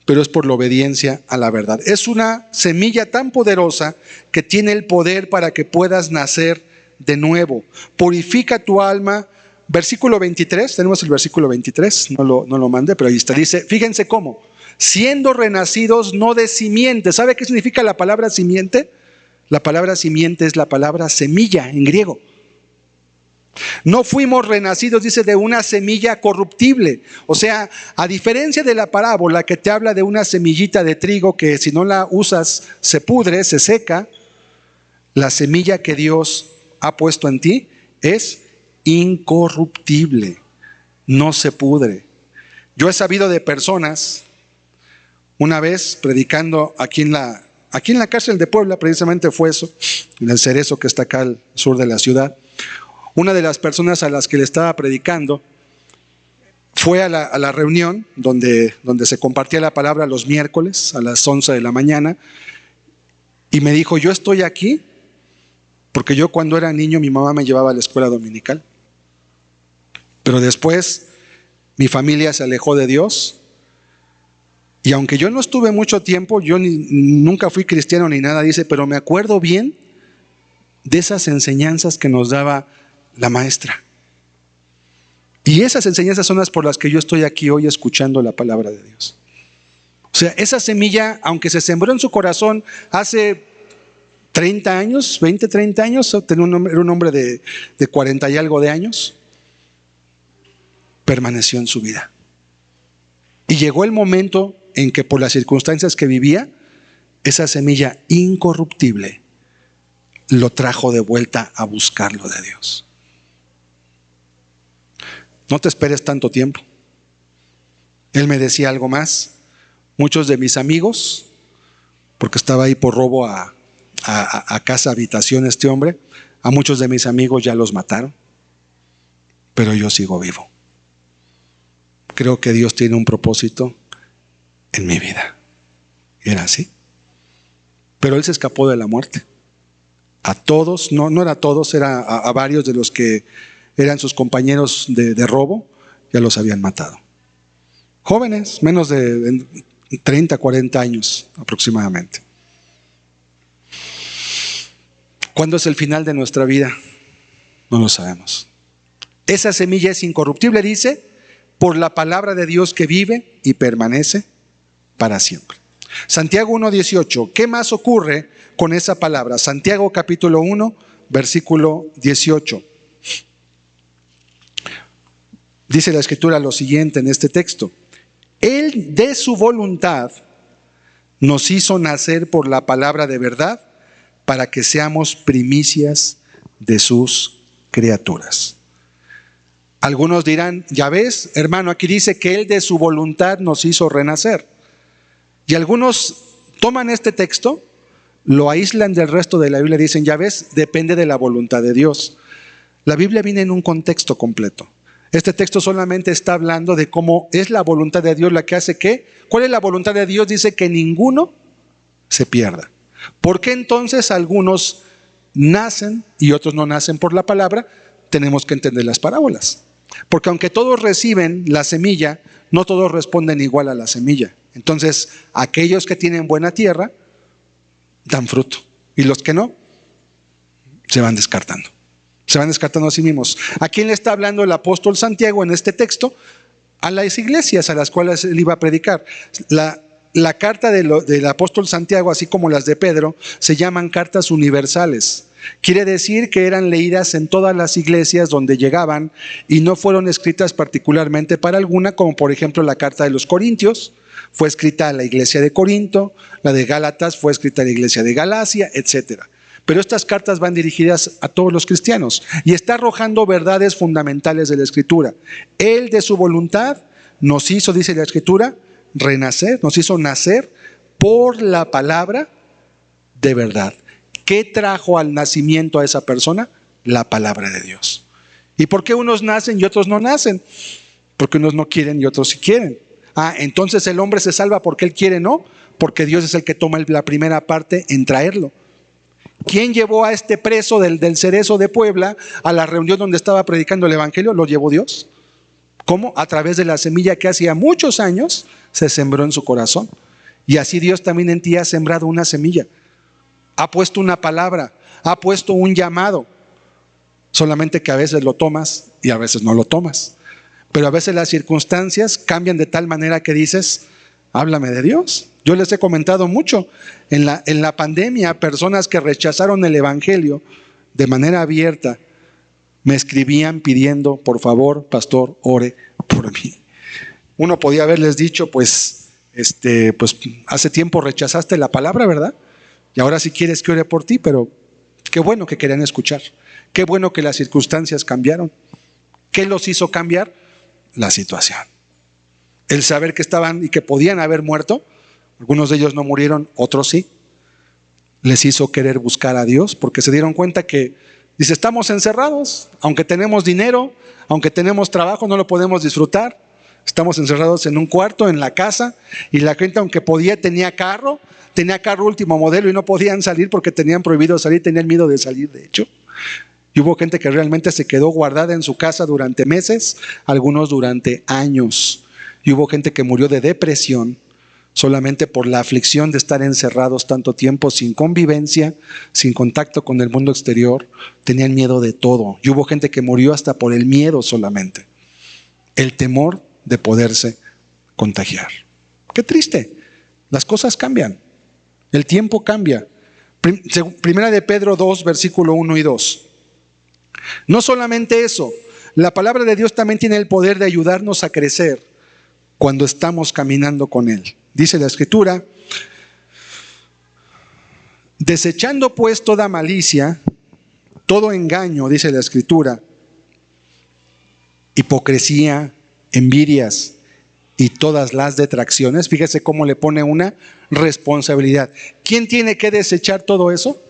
pero es por la obediencia a la verdad. Es una semilla tan poderosa que tiene el poder para que puedas nacer de nuevo. Purifica tu alma. Versículo 23, tenemos el versículo 23, no lo mandé, pero ahí está. Dice, fíjense cómo, siendo renacidos no de simiente. ¿Sabe qué significa la palabra simiente? La palabra simiente es la palabra semilla en griego. No fuimos renacidos, dice, de una semilla corruptible. O sea, a diferencia de la parábola que te habla de una semillita de trigo que si no la usas se pudre, se seca, la semilla que Dios ha puesto en ti es incorruptible, no se pudre. Yo he sabido de personas, una vez predicando aquí en la cárcel de Puebla, precisamente fue eso, en el Cerezo que está acá al sur de la ciudad. Una de las personas a las que le estaba predicando fue a la reunión donde se compartía la palabra los miércoles a las 11 de la mañana y me dijo, yo estoy aquí porque yo cuando era niño mi mamá me llevaba a la escuela dominical. Pero después mi familia se alejó de Dios y aunque yo no estuve mucho tiempo, yo nunca fui cristiano ni nada, dice, pero me acuerdo bien de esas enseñanzas que nos daba la maestra. Y esas enseñanzas son las por las que yo estoy aquí hoy escuchando la palabra de Dios. O sea, esa semilla, aunque se sembró en su corazón hace 30 años, 20, 30 años, era un hombre de 40 y algo de años, permaneció en su vida. Y llegó el momento en que por las circunstancias que vivía, esa semilla incorruptible lo trajo de vuelta a buscarlo de Dios. No te esperes tanto tiempo. Él me decía algo más. Muchos de mis amigos, porque estaba ahí por robo a casa, habitación este hombre, a muchos de mis amigos ya los mataron, pero yo sigo vivo. Creo que Dios tiene un propósito en mi vida. Era así. Pero él se escapó de la muerte. A todos, no era a todos, era a varios de los que eran sus compañeros de robo, ya los habían matado. Jóvenes, menos de 30, 40 años aproximadamente. ¿Cuándo es el final de nuestra vida? No lo sabemos. Esa semilla es incorruptible, dice, por la palabra de Dios que vive y permanece para siempre. Santiago 1:18. ¿Qué más ocurre con esa palabra? Santiago capítulo 1, versículo 18. Dice la Escritura lo siguiente en este texto. Él de su voluntad nos hizo nacer por la palabra de verdad para que seamos primicias de sus criaturas. Algunos dirán, ya ves, hermano, aquí dice que Él de su voluntad nos hizo renacer. Y algunos toman este texto, lo aíslan del resto de la Biblia y dicen, ya ves, depende de la voluntad de Dios. La Biblia viene en un contexto completo. Este texto solamente está hablando de cómo es la voluntad de Dios la que hace que, ¿cuál es la voluntad de Dios? Dice que ninguno se pierda. ¿Por qué entonces algunos nacen y otros no nacen por la palabra? Tenemos que entender las parábolas. Porque aunque todos reciben la semilla, no todos responden igual a la semilla. Entonces, aquellos que tienen buena tierra, dan fruto. Y los que no, se van descartando. Se van descartando a sí mismos. ¿A quién le está hablando el apóstol Santiago en este texto? A las iglesias a las cuales él iba a predicar. La carta del apóstol Santiago, así como las de Pedro, se llaman cartas universales. Quiere decir que eran leídas en todas las iglesias donde llegaban y no fueron escritas particularmente para alguna, como por ejemplo la carta de los Corintios, fue escrita a la iglesia de Corinto, la de Gálatas fue escrita a la iglesia de Galacia, etc. Pero estas cartas van dirigidas a todos los cristianos y está arrojando verdades fundamentales de la Escritura. Él de su voluntad nos hizo, dice la Escritura, renacer, nos hizo nacer por la palabra de verdad. ¿Qué trajo al nacimiento a esa persona? La palabra de Dios. ¿Y por qué unos nacen y otros no nacen? Porque unos no quieren y otros sí quieren. Entonces el hombre se salva porque él quiere, ¿no? Porque Dios es el que toma la primera parte en traerlo. ¿Quién llevó a este preso del Cerezo de Puebla a la reunión donde estaba predicando el evangelio? Lo llevó Dios. ¿Cómo? A través de la semilla que hacía muchos años se sembró en su corazón. Y así Dios también en ti ha sembrado una semilla. Ha puesto una palabra, ha puesto un llamado. Solamente que a veces lo tomas y a veces no lo tomas. Pero a veces las circunstancias cambian de tal manera que dices, háblame de Dios. Yo les he comentado mucho, en la pandemia, personas que rechazaron el evangelio de manera abierta, me escribían pidiendo, por favor, pastor, ore por mí. Uno podía haberles dicho, pues hace tiempo rechazaste la palabra, ¿verdad? Y ahora sí quieres que ore por ti, pero qué bueno que querían escuchar. Qué bueno que las circunstancias cambiaron. ¿Qué los hizo cambiar? La situación. El saber que estaban y que podían haber muerto, algunos de ellos no murieron, otros sí. Les hizo querer buscar a Dios porque se dieron cuenta que, dice, estamos encerrados, aunque tenemos dinero, aunque tenemos trabajo, no lo podemos disfrutar. Estamos encerrados en un cuarto, en la casa, y la gente, aunque podía, tenía carro último modelo y no podían salir porque tenían prohibido salir, tenían miedo de salir, de hecho. Y hubo gente que realmente se quedó guardada en su casa durante meses, algunos durante años. Y hubo gente que murió de depresión solamente por la aflicción de estar encerrados tanto tiempo sin convivencia, sin contacto con el mundo exterior. Tenían miedo de todo. Y hubo gente que murió hasta por el miedo solamente. El temor de poderse contagiar. Qué triste. Las cosas cambian. El tiempo cambia. Primera de Pedro 2, versículo 1 y 2. No solamente eso, la palabra de Dios también tiene el poder de ayudarnos a crecer cuando estamos caminando con Él. Dice la Escritura, desechando pues toda malicia, todo engaño, dice la Escritura, hipocresía, envidias, y todas las detracciones. Fíjese cómo le pone una responsabilidad. ¿Quién tiene que desechar todo eso?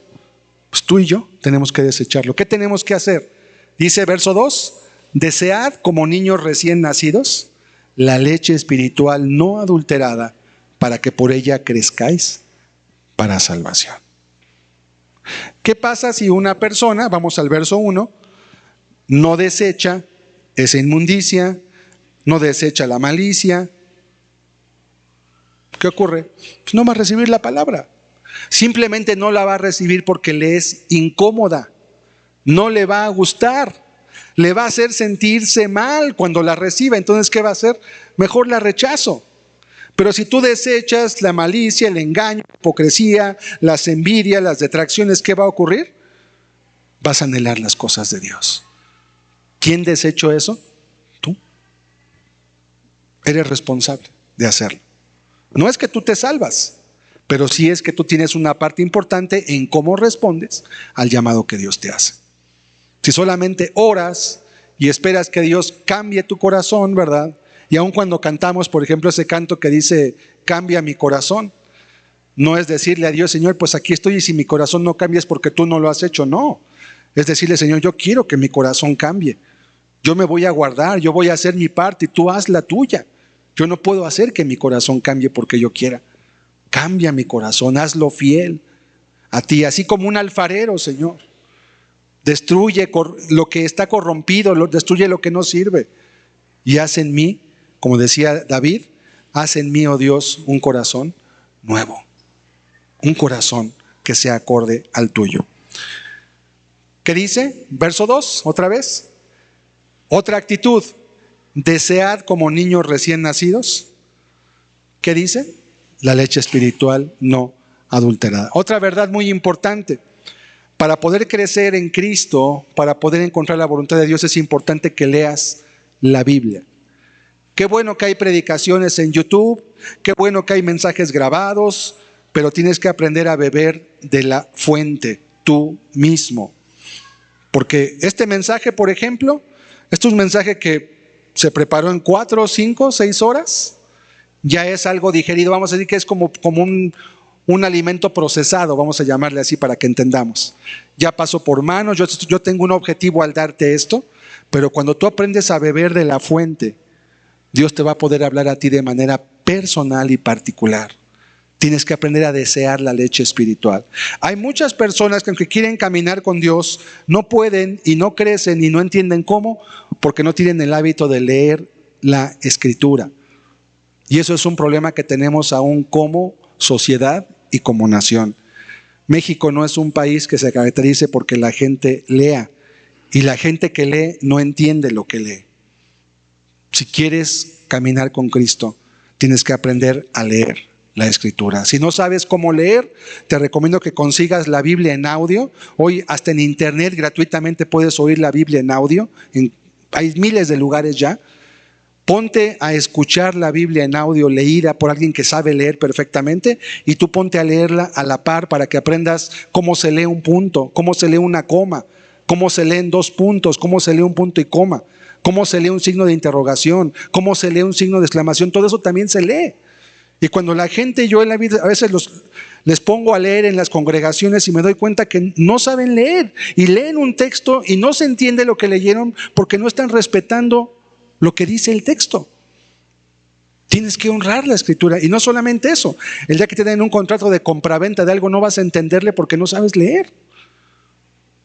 Pues tú y yo tenemos que desecharlo. ¿Qué tenemos que hacer? Dice verso 2, desead como niños recién nacidos la leche espiritual no adulterada, para que por ella crezcáis para salvación. ¿Qué pasa si una persona, vamos al verso 1, no desecha esa inmundicia, no desecha la malicia? ¿Qué ocurre? Pues no va a recibir la palabra. Simplemente no la va a recibir porque le es incómoda, no le va a gustar, le va a hacer sentirse mal cuando la reciba. Entonces, ¿qué va a hacer? Mejor la rechazo. Pero si tú desechas la malicia, el engaño, la hipocresía, las envidias, las detracciones, ¿qué va a ocurrir? Vas a anhelar las cosas de Dios. ¿Quién desechó eso? Tú. Eres responsable de hacerlo. No es que tú te salvas, pero sí es que tú tienes una parte importante en cómo respondes al llamado que Dios te hace. Si solamente oras y esperas que Dios cambie tu corazón, ¿verdad? Y aun cuando cantamos, por ejemplo, ese canto que dice, cambia mi corazón, no es decirle a Dios, Señor, pues aquí estoy y si mi corazón no cambia es porque tú no lo has hecho. No, es decirle, Señor, yo quiero que mi corazón cambie. Yo me voy a guardar, yo voy a hacer mi parte y tú haz la tuya. Yo no puedo hacer que mi corazón cambie porque yo quiera. Cambia mi corazón, hazlo fiel a ti, así como un alfarero, Señor. Destruye lo que está corrompido, destruye lo que no sirve. Y haz en mí, como decía David, haz en mí, oh Dios, un corazón nuevo. Un corazón que sea acorde al tuyo. ¿Qué dice? Verso 2, otra vez. Otra actitud. Desead como niños recién nacidos. ¿Qué dice? La leche espiritual no adulterada. Otra verdad muy importante. Para poder crecer en Cristo, para poder encontrar la voluntad de Dios, es importante que leas la Biblia. Qué bueno que hay predicaciones en YouTube, qué bueno que hay mensajes grabados, pero tienes que aprender a beber de la fuente tú mismo. Porque este mensaje, por ejemplo, este es un mensaje que se preparó en 4, 5, 6 horas, ya es algo digerido, vamos a decir que es como un alimento procesado, vamos a llamarle así para que entendamos. Ya pasó por manos, yo tengo un objetivo al darte esto, pero cuando tú aprendes a beber de la fuente, Dios te va a poder hablar a ti de manera personal y particular. Tienes que aprender a desear la leche espiritual. Hay muchas personas que aunque quieren caminar con Dios, no pueden y no crecen y no entienden cómo, porque no tienen el hábito de leer la Escritura. Y eso es un problema que tenemos aún como sociedad y como nación. México no es un país que se caracterice porque la gente lea, y la gente que lee no entiende lo que lee. Si quieres caminar con Cristo, tienes que aprender a leer la Escritura. Si no sabes cómo leer, te recomiendo que consigas la Biblia en audio. Hoy hasta en internet gratuitamente puedes oír la Biblia en audio. Hay miles de lugares ya. Ponte a escuchar la Biblia en audio leída por alguien que sabe leer perfectamente y tú ponte a leerla a la par para que aprendas cómo se lee un punto, cómo se lee una coma, cómo se leen 2 puntos, cómo se lee un punto y coma, cómo se lee un signo de interrogación, cómo se lee un signo de exclamación. Todo eso también se lee. Y cuando la gente, yo en la vida, a veces les pongo a leer en las congregaciones y me doy cuenta que no saben leer y leen un texto y no se entiende lo que leyeron porque no están respetando lo que dice el texto. Tienes que honrar la Escritura. Y no solamente eso, el día que te den un contrato de compraventa de algo no vas a entenderle porque no sabes leer.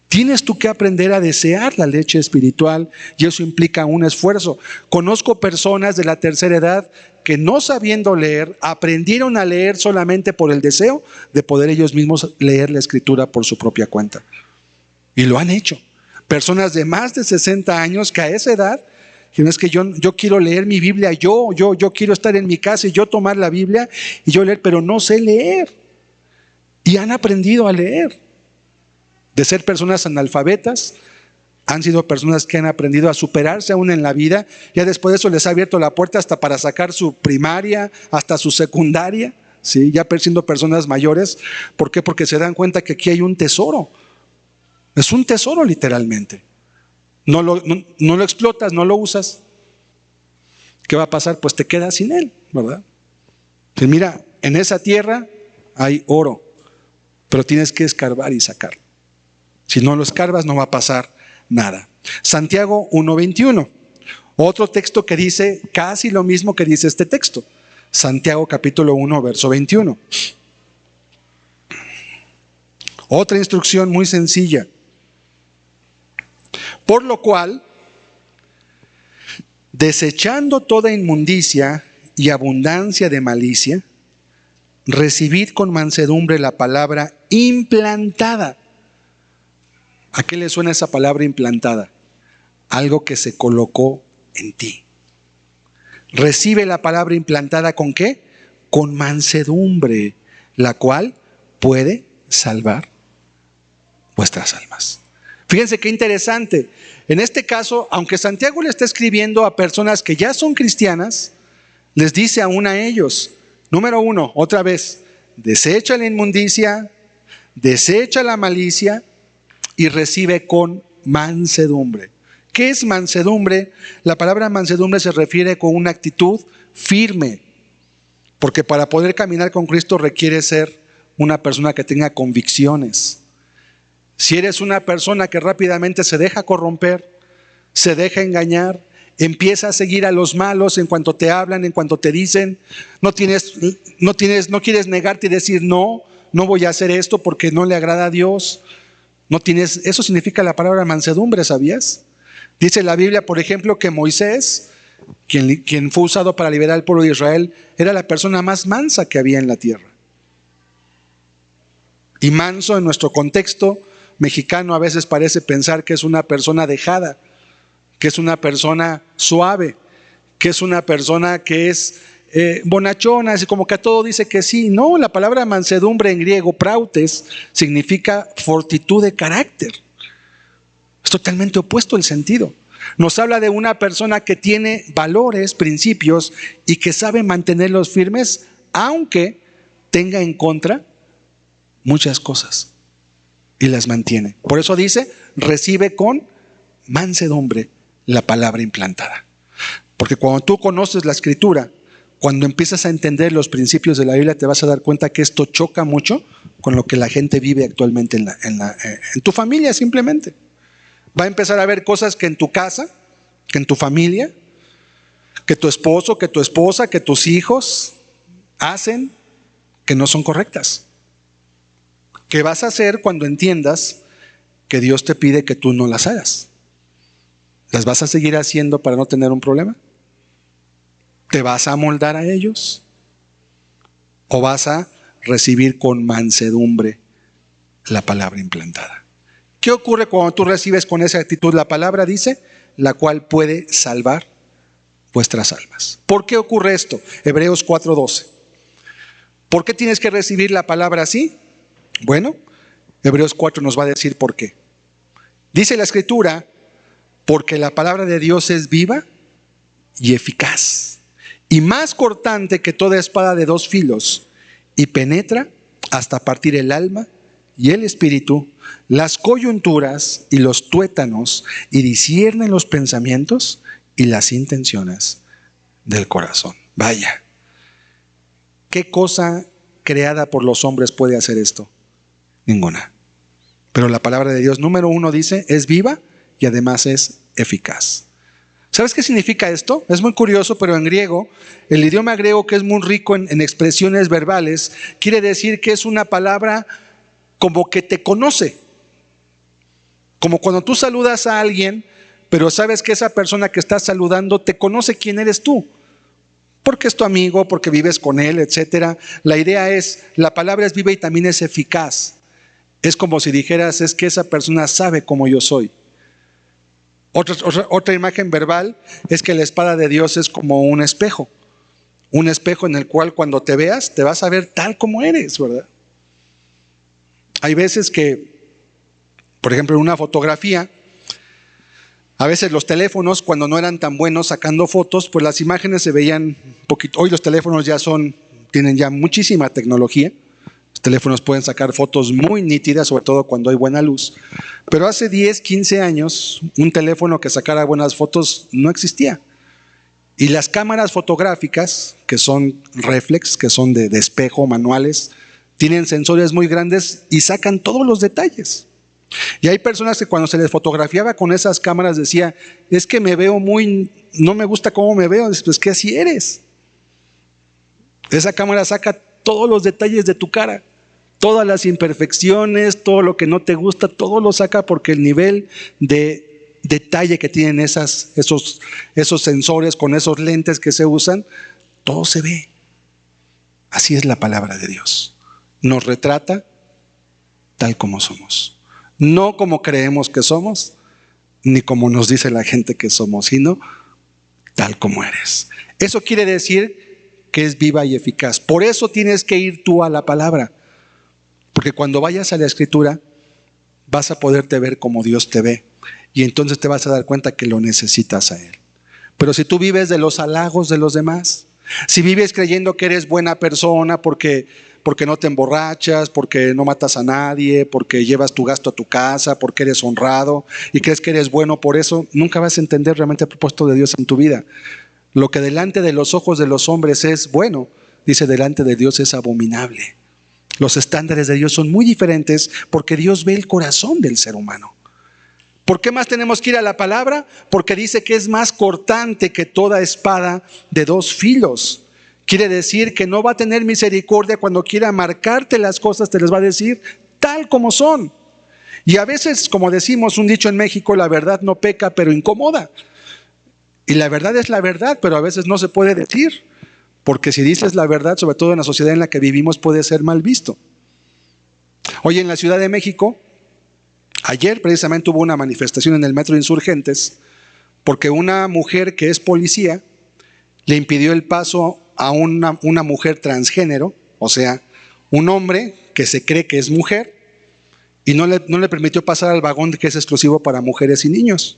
Tienes tú que aprender a desear la leche espiritual y eso implica un esfuerzo. Conozco personas de la tercera edad que no sabiendo leer, aprendieron a leer solamente por el deseo de poder ellos mismos leer la Escritura por su propia cuenta. Y lo han hecho. Personas de más de 60 años que a esa edad, es que yo quiero leer mi Biblia, yo quiero estar en mi casa y yo tomar la Biblia y yo leer, pero no sé leer. Y han aprendido a leer. De ser personas analfabetas, han sido personas que han aprendido a superarse aún en la vida. Ya después de eso les ha abierto la puerta hasta para sacar su primaria, hasta su secundaria, ¿sí? Ya siendo personas mayores. ¿Por qué? Porque se dan cuenta que aquí hay un tesoro. Es un tesoro literalmente. No lo explotas, no lo usas. ¿qué va a pasar? Pues te quedas sin él, ¿verdad? Pues mira, en esa tierra hay oro, pero tienes que escarbar y sacarlo. Si no lo escarbas, no va a pasar nada. Santiago 1:21, otro texto que dice casi lo mismo que dice este texto. Santiago capítulo 1, verso 21. Otra instrucción muy sencilla. Por lo cual, desechando toda inmundicia y abundancia de malicia, recibid con mansedumbre la palabra implantada. ¿A qué le suena esa palabra implantada? Algo que se colocó en ti. Recibe la palabra implantada ¿con qué? Con mansedumbre, la cual puede salvar vuestras almas. Fíjense qué interesante. En este caso, aunque Santiago le está escribiendo a personas que ya son cristianas, les dice aún a ellos, número 1, otra vez, desecha la inmundicia, desecha la malicia y recibe con mansedumbre. ¿Qué es mansedumbre? La palabra mansedumbre se refiere con una actitud firme, porque para poder caminar con Cristo requiere ser una persona que tenga convicciones. Si eres una persona que rápidamente se deja corromper, se deja engañar, empieza a seguir a los malos en cuanto te hablan, en cuanto te dicen, no quieres negarte y decir no voy a hacer esto porque no le agrada a Dios. Eso significa la palabra mansedumbre, ¿sabías? Dice la Biblia, por ejemplo, que Moisés, quien fue usado para liberar al pueblo de Israel, era la persona más mansa que había en la tierra. Y manso en nuestro contexto mexicano a veces parece pensar que es una persona dejada, que es una persona suave, que es una persona que es bonachona, así como que a todo dice que sí. No, la palabra mansedumbre en griego, prautes, significa fortitud de carácter. Es totalmente opuesto el sentido. Nos habla de una persona que tiene valores, principios y que sabe mantenerlos firmes, aunque tenga en contra muchas cosas. Y las mantiene. Por eso dice, recibe con mansedumbre la palabra implantada. Porque cuando tú conoces la Escritura, cuando empiezas a entender los principios de la Biblia, te vas a dar cuenta que esto choca mucho con lo que la gente vive actualmente en tu familia simplemente. Va a empezar a ver cosas que en tu casa, que en tu familia, que tu esposo, que tu esposa, que tus hijos hacen que no son correctas. ¿Qué vas a hacer cuando entiendas que Dios te pide que tú no las hagas? ¿Las vas a seguir haciendo para no tener un problema? ¿Te vas a amoldar a ellos? ¿O vas a recibir con mansedumbre la palabra implantada? ¿Qué ocurre cuando tú recibes con esa actitud la palabra? Dice, la cual puede salvar vuestras almas. ¿Por qué ocurre esto? Hebreos 4:12. ¿Por qué tienes que recibir la palabra así? Bueno, Hebreos 4 nos va a decir por qué. Dice la Escritura, porque la palabra de Dios es viva y eficaz, y más cortante que toda espada de dos filos, y penetra hasta partir el alma y el espíritu, las coyunturas y los tuétanos, y discierne los pensamientos y las intenciones del corazón. Vaya, ¿qué cosa creada por los hombres puede hacer esto? Ninguna. Pero la palabra de Dios, número 1, dice, es viva y además es eficaz. ¿Sabes qué significa esto? Es muy curioso, pero en griego, el idioma griego, que es muy rico en expresiones verbales, quiere decir que es una palabra como que te conoce. Como cuando tú saludas a alguien, pero sabes que esa persona que estás saludando te conoce quién eres tú. Porque es tu amigo, porque vives con él, etcétera. La idea es, la palabra es viva y también es eficaz. Es como si dijeras, es que esa persona sabe cómo yo soy. Otra imagen verbal es que la espada de Dios es como un espejo en el cual cuando te veas, te vas a ver tal como eres, ¿verdad? Hay veces que, por ejemplo, en una fotografía, a veces los teléfonos, cuando no eran tan buenos sacando fotos, pues las imágenes se veían un poquito. Hoy los teléfonos tienen ya muchísima tecnología. Los teléfonos pueden sacar fotos muy nítidas, sobre todo cuando hay buena luz. Pero hace 10, 15 años, un teléfono que sacara buenas fotos no existía. Y las cámaras fotográficas, que son reflex, que son de espejo, manuales, tienen sensores muy grandes y sacan todos los detalles. Y hay personas que cuando se les fotografiaba con esas cámaras decía, es que me veo no me gusta cómo me veo. Pues que así eres. Esa cámara saca todos los detalles de tu cara, todas las imperfecciones, todo lo que no te gusta, todo lo saca porque el nivel de detalle que tienen esos sensores con esos lentes que se usan, todo se ve. Así es la palabra de Dios. Nos retrata tal como somos. No como creemos que somos, ni como nos dice la gente que somos, sino tal como eres. Eso quiere decir que es viva y eficaz. Por eso tienes que ir tú a la palabra. Porque cuando vayas a la Escritura, vas a poderte ver como Dios te ve. Y entonces te vas a dar cuenta que lo necesitas a Él. Pero si tú vives de los halagos de los demás, si vives creyendo que eres buena persona porque no te emborrachas, porque no matas a nadie, porque llevas tu gasto a tu casa, porque eres honrado y crees que eres bueno por eso, nunca vas a entender realmente el propósito de Dios en tu vida. Lo que delante de los ojos de los hombres es bueno, dice, delante de Dios es abominable. Los estándares de Dios son muy diferentes porque Dios ve el corazón del ser humano. ¿Por qué más tenemos que ir a la palabra? Porque dice que es más cortante que toda espada de dos filos. Quiere decir que no va a tener misericordia cuando quiera marcarte las cosas, te las va a decir tal como son. Y a veces, como decimos un dicho en México, la verdad no peca, pero incomoda. Y la verdad es la verdad, pero a veces no se puede decir. Porque si dices la verdad, sobre todo en la sociedad en la que vivimos, puede ser mal visto. Hoy en la Ciudad de México, ayer precisamente hubo una manifestación en el Metro Insurgentes porque una mujer que es policía le impidió el paso a una mujer transgénero, o sea, un hombre que se cree que es mujer y no le permitió pasar al vagón que es exclusivo para mujeres y niños.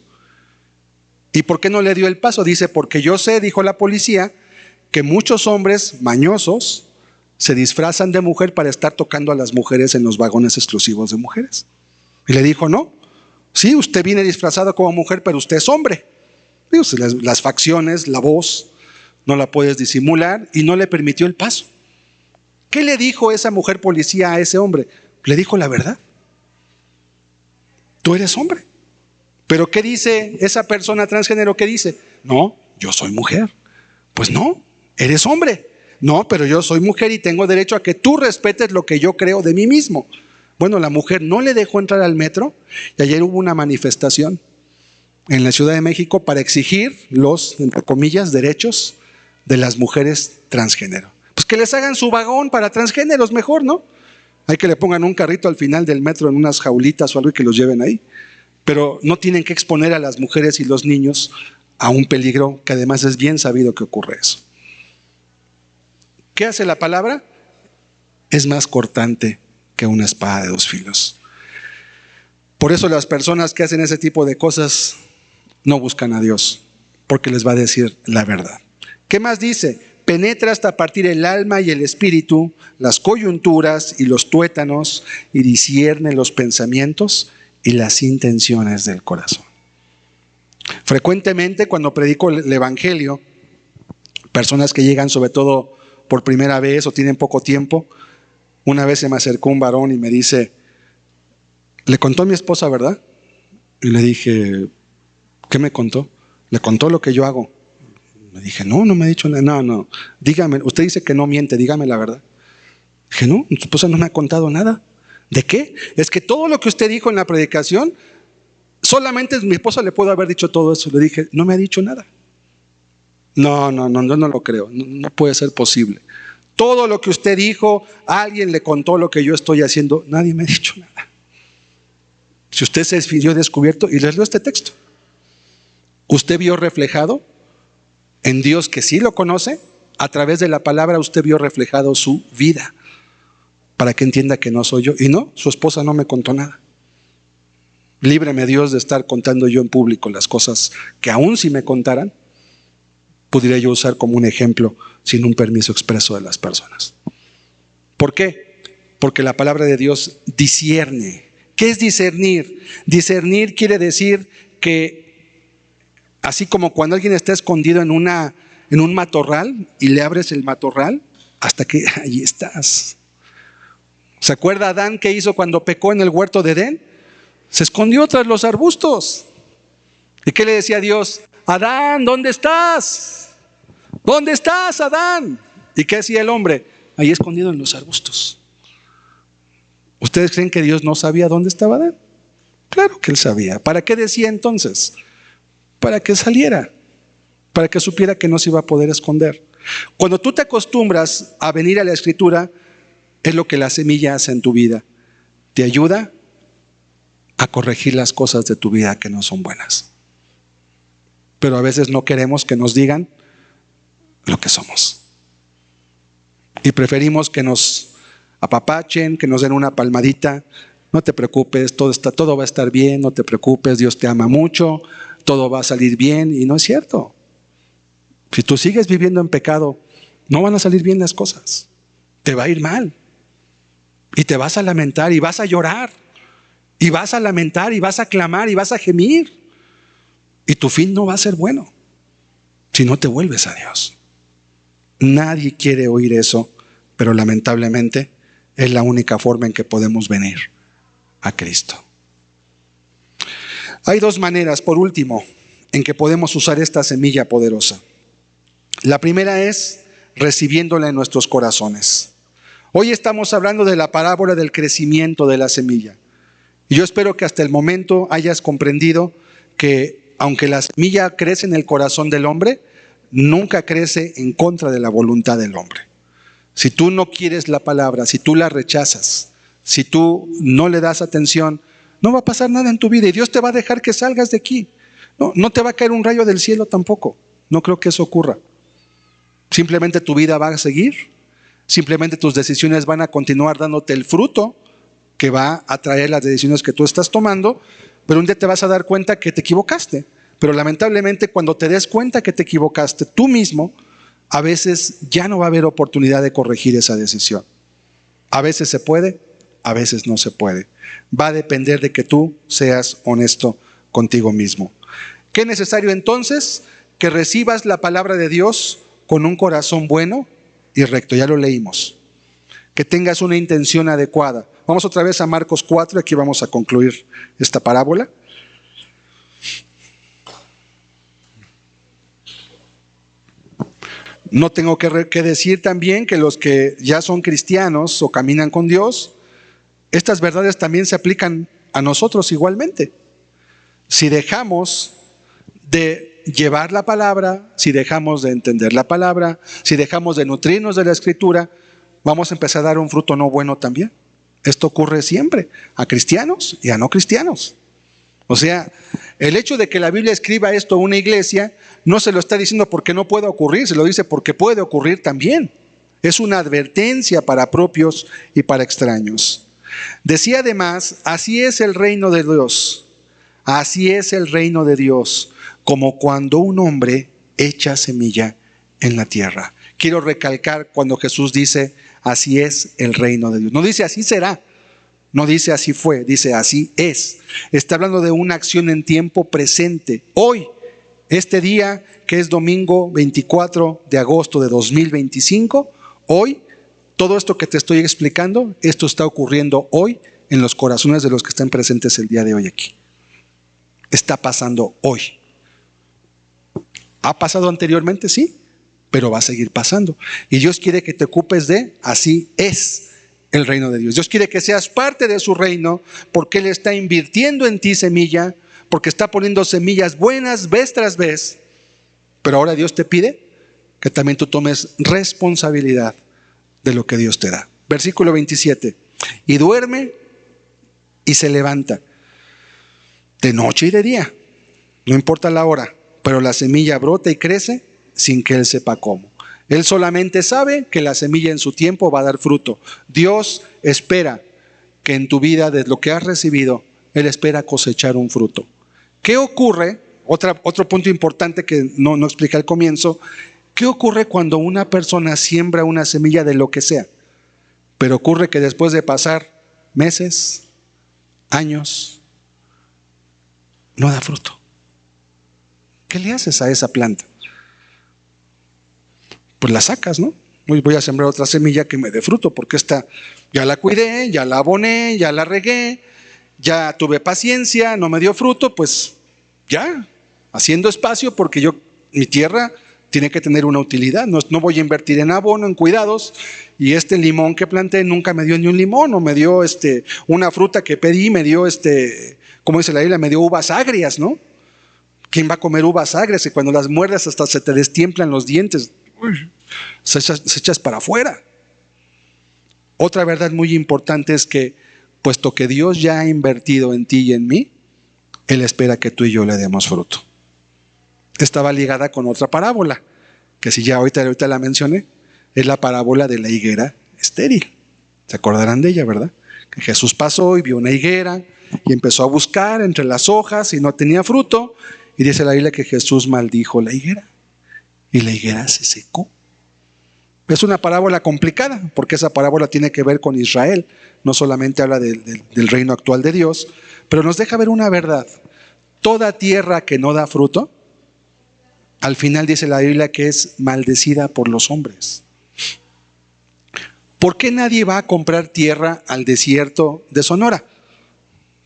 ¿Y por qué no le dio el paso? Dice, porque yo sé, dijo la policía, que muchos hombres mañosos se disfrazan de mujer para estar tocando a las mujeres en los vagones exclusivos de mujeres. Y le dijo, no, sí, usted viene disfrazado como mujer, pero usted es hombre. Digo, las facciones, la voz, no la puedes disimular, y no le permitió el paso. ¿Qué le dijo esa mujer policía a ese hombre? Le dijo la verdad. Tú eres hombre. ¿Pero qué dice esa persona transgénero? ¿Qué dice? No, yo soy mujer. Pues no, eres hombre. No, pero yo soy mujer y tengo derecho a que tú respetes lo que yo creo de mí mismo. Bueno, la mujer no le dejó entrar al metro y ayer hubo una manifestación en la Ciudad de México para exigir los, entre comillas, derechos de las mujeres transgénero. Pues que les hagan su vagón para transgéneros mejor, ¿no? Hay que le pongan un carrito al final del metro en unas jaulitas o algo y que los lleven ahí. Pero no tienen que exponer a las mujeres y los niños a un peligro que además es bien sabido que ocurre eso. ¿Qué hace la palabra? Es más cortante que una espada de dos filos. Por eso las personas que hacen ese tipo de cosas no buscan a Dios, porque les va a decir la verdad. ¿Qué más dice? Penetra hasta partir el alma y el espíritu, las coyunturas y los tuétanos, y discierne los pensamientos y las intenciones del corazón. Frecuentemente cuando predico el evangelio, personas que llegan sobre todo por primera vez o tienen poco tiempo, una vez se me acercó un varón y me dice, le contó a mi esposa, ¿verdad? Y le dije, ¿qué me contó? Le contó lo que yo hago. Le dije, no me ha dicho nada. No, dígame, usted dice que no miente, dígame la verdad. Dije, no, mi esposa no me ha contado nada. ¿De qué? Es que todo lo que usted dijo en la predicación, solamente mi esposa le pudo haber dicho todo eso. Le dije, no me ha dicho nada. No, yo no lo creo, no puede ser posible. Todo lo que usted dijo, alguien le contó lo que yo estoy haciendo, nadie me ha dicho nada. Si usted se vio descubierto, y les leo este texto, usted vio reflejado en Dios que sí lo conoce, a través de la palabra usted vio reflejado su vida, para que entienda que no soy yo. Y no, su esposa no me contó nada. Líbreme Dios de estar contando yo en público las cosas que aún si me contaran, pudiera yo usar como un ejemplo sin un permiso expreso de las personas. ¿Por qué? Porque la palabra de Dios discierne. ¿Qué es discernir? Discernir quiere decir que así como cuando alguien está escondido en una en un matorral y le abres el matorral hasta que ahí estás. ¿Se acuerda Adán qué hizo cuando pecó en el huerto de Edén? Se escondió tras los arbustos. ¿Y qué le decía Dios? Adán, ¿dónde estás? ¿Dónde estás, Adán? ¿Y qué hacía el hombre? Ahí escondido en los arbustos. ¿Ustedes creen que Dios no sabía dónde estaba Adán? Claro que él sabía. ¿Para qué decía entonces? Para que saliera, para que supiera que no se iba a poder esconder. Cuando tú te acostumbras a venir a la Escritura, es lo que la semilla hace en tu vida. Te ayuda a corregir las cosas de tu vida que no son buenas. Pero a veces no queremos que nos digan lo que somos. Y preferimos que nos apapachen, que nos den una palmadita. No te preocupes, todo va a estar bien, no te preocupes, Dios te ama mucho, todo va a salir bien. Y no es cierto. Si tú sigues viviendo en pecado, no van a salir bien las cosas. Te va a ir mal. Y te vas a lamentar y vas a llorar. Y vas a lamentar y vas a clamar y vas a gemir. Y tu fin no va a ser bueno si no te vuelves a Dios. Nadie quiere oír eso, pero lamentablemente es la única forma en que podemos venir a Cristo. Hay dos maneras, por último, en que podemos usar esta semilla poderosa. La primera es recibiéndola en nuestros corazones. Hoy estamos hablando de la parábola del crecimiento de la semilla. Y yo espero que hasta el momento hayas comprendido que aunque la semilla crece en el corazón del hombre, nunca crece en contra de la voluntad del hombre. Si tú no quieres la palabra, si tú la rechazas, si tú no le das atención, no va a pasar nada en tu vida y Dios te va a dejar que salgas de aquí. No te va a caer un rayo del cielo tampoco. No creo que eso ocurra. Simplemente tu vida va a seguir. Simplemente tus decisiones van a continuar dándote el fruto que va a traer las decisiones que tú estás tomando, pero un día te vas a dar cuenta que te equivocaste. Pero lamentablemente cuando te des cuenta que te equivocaste tú mismo, a veces ya no va a haber oportunidad de corregir esa decisión. A veces se puede, a veces no se puede. Va a depender de que tú seas honesto contigo mismo. ¿Qué es necesario entonces? Que recibas la palabra de Dios con un corazón bueno y recto. Ya lo leímos. Que tengas una intención adecuada. Vamos otra vez a Marcos 4, aquí vamos a concluir esta parábola. No tengo que decir también que los que ya son cristianos o caminan con Dios, estas verdades también se aplican a nosotros igualmente. Si dejamos de llevar la palabra, si dejamos de entender la palabra, si dejamos de nutrirnos de la Escritura, vamos a empezar a dar un fruto no bueno también. Esto ocurre siempre, a cristianos y a no cristianos. O sea, el hecho de que la Biblia escriba esto a una iglesia, no se lo está diciendo porque no pueda ocurrir, se lo dice porque puede ocurrir también. Es una advertencia para propios y para extraños. Decía además, así es el reino de Dios, así es el reino de Dios, como cuando un hombre echa semilla en la tierra. Quiero recalcar cuando Jesús dice, así es el reino de Dios. No dice así será, no dice así fue, dice así es. Está hablando de una acción en tiempo presente. Hoy, este día que es domingo 24 de agosto de 2025, hoy, todo esto que te estoy explicando, esto está ocurriendo hoy en los corazones de los que están presentes el día de hoy aquí. Está pasando hoy. ¿Ha pasado anteriormente? Sí, pero va a seguir pasando. Y Dios quiere que te ocupes de así es el reino de Dios. Dios quiere que seas parte de su reino porque Él está invirtiendo en ti semilla, porque está poniendo semillas buenas vez tras vez. Pero ahora Dios te pide que también tú tomes responsabilidad de lo que Dios te da. Versículo 27. Y duerme y se levanta de noche y de día, no importa la hora, pero la semilla brota y crece sin que Él sepa cómo. Él solamente sabe que la semilla en su tiempo va a dar fruto. Dios espera que en tu vida, de lo que has recibido, Él espera cosechar un fruto. ¿Qué ocurre? Otro punto importante que no explica al comienzo. ¿Qué ocurre cuando una persona siembra una semilla de lo que sea? Pero ocurre que después de pasar meses, años, no da fruto. ¿Qué le haces a esa planta? pues la sacas, ¿no? Voy a sembrar otra semilla que me dé fruto, porque esta ya la cuidé, ya la aboné, ya la regué, ya tuve paciencia, no me dio fruto, pues ya, haciendo espacio, porque mi tierra tiene que tener una utilidad. No voy a invertir en abono, en cuidados, y este limón que planté nunca me dio ni un limón, o me dio una fruta que pedí, me dio como dice la Biblia, me dio uvas agrias, ¿no? ¿Quién va a comer uvas agrias? Y cuando las muerdes hasta se te destiemplan los dientes, se echas para afuera. Otra verdad muy importante es que, puesto que Dios ya ha invertido en ti y en mí, Él espera que tú y yo le demos fruto. Estaba ligada con otra parábola, que si ya ahorita la mencioné, es la parábola de la higuera estéril. ¿Se acordarán de ella, verdad? Que Jesús pasó y vio una higuera y empezó a buscar entre las hojas y no tenía fruto. Y dice la Biblia que Jesús maldijo la higuera y la higuera se secó. Es una parábola complicada, porque esa parábola tiene que ver con Israel, no solamente habla del reino actual de Dios, pero nos deja ver una verdad. Toda tierra que no da fruto, al final dice la Biblia que es maldecida por los hombres. ¿Por qué nadie va a comprar tierra al desierto de Sonora?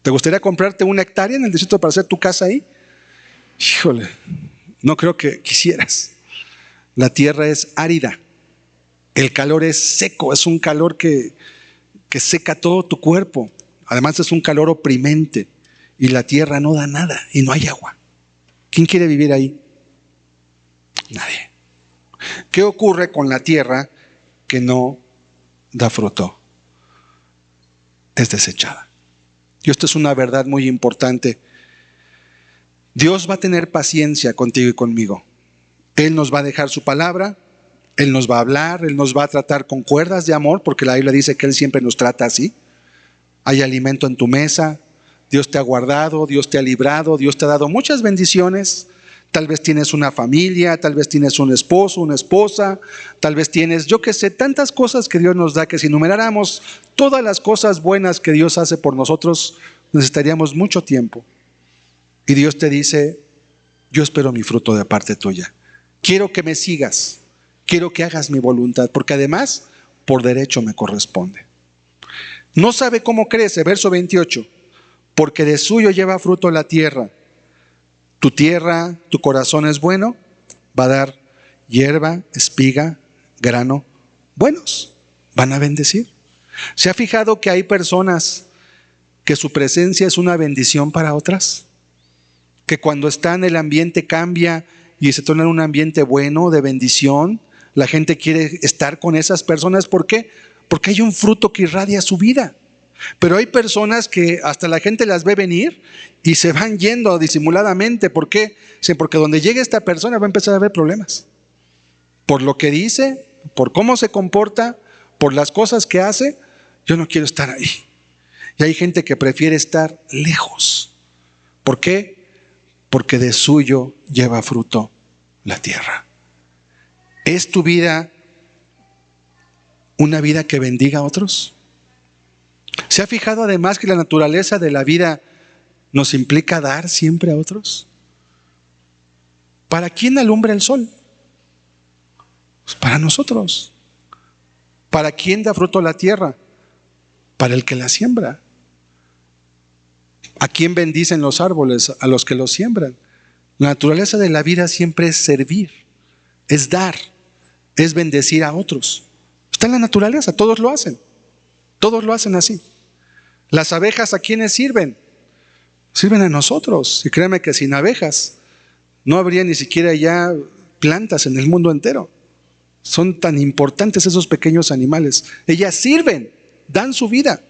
¿Te gustaría comprarte una hectárea en el desierto para hacer tu casa ahí? Híjole, no creo que quisieras. La tierra es árida. El calor es seco, es un calor que seca todo tu cuerpo. Además es un calor oprimente y la tierra no da nada y no hay agua. ¿Quién quiere vivir ahí? Nadie. ¿Qué ocurre con la tierra que no da fruto? Es desechada. Y esto es una verdad muy importante. Dios va a tener paciencia contigo y conmigo. Él nos va a dejar su palabra. Él nos va a hablar, Él nos va a tratar con cuerdas de amor, porque la Biblia dice que Él siempre nos trata así. Hay alimento en tu mesa, Dios te ha guardado, Dios te ha librado, Dios te ha dado muchas bendiciones. Tal vez tienes una familia, tal vez tienes un esposo, una esposa, tal vez tienes, yo qué sé, tantas cosas que Dios nos da, que si enumeráramos todas las cosas buenas que Dios hace por nosotros, necesitaríamos mucho tiempo. Y Dios te dice, yo espero mi fruto de parte tuya. Quiero que me sigas. Quiero que hagas mi voluntad, porque además, por derecho me corresponde. No sabe cómo crece, verso 28, porque de suyo lleva fruto la tierra. Tu tierra, tu corazón es bueno, va a dar hierba, espiga, grano, buenos, van a bendecir. ¿Se ha fijado que hay personas que su presencia es una bendición para otras? Que cuando están el ambiente cambia y se torna un ambiente bueno, de bendición. La gente quiere estar con esas personas. ¿Por qué? Porque hay un fruto que irradia su vida. Pero hay personas que hasta la gente las ve venir y se van yendo disimuladamente. ¿Por qué? Sí, porque donde llegue esta persona va a empezar a haber problemas. Por lo que dice, por cómo se comporta, por las cosas que hace, yo no quiero estar ahí. Y hay gente que prefiere estar lejos. ¿Por qué? Porque de suyo lleva fruto la tierra. ¿Es tu vida una vida que bendiga a otros? ¿Se ha fijado además que la naturaleza de la vida nos implica dar siempre a otros? ¿Para quién alumbra el sol? Pues para nosotros. ¿Para quién da fruto la tierra? Para el que la siembra. ¿A quién bendicen los árboles? A los que los siembran. La naturaleza de la vida siempre es servir, es dar, es bendecir a otros. Está en la naturaleza, todos lo hacen así. Las abejas, ¿a quiénes sirven? Sirven a nosotros. Y créanme que sin abejas no habría ni siquiera ya plantas en el mundo entero. Son tan importantes esos pequeños animales. Ellas sirven, dan su vida.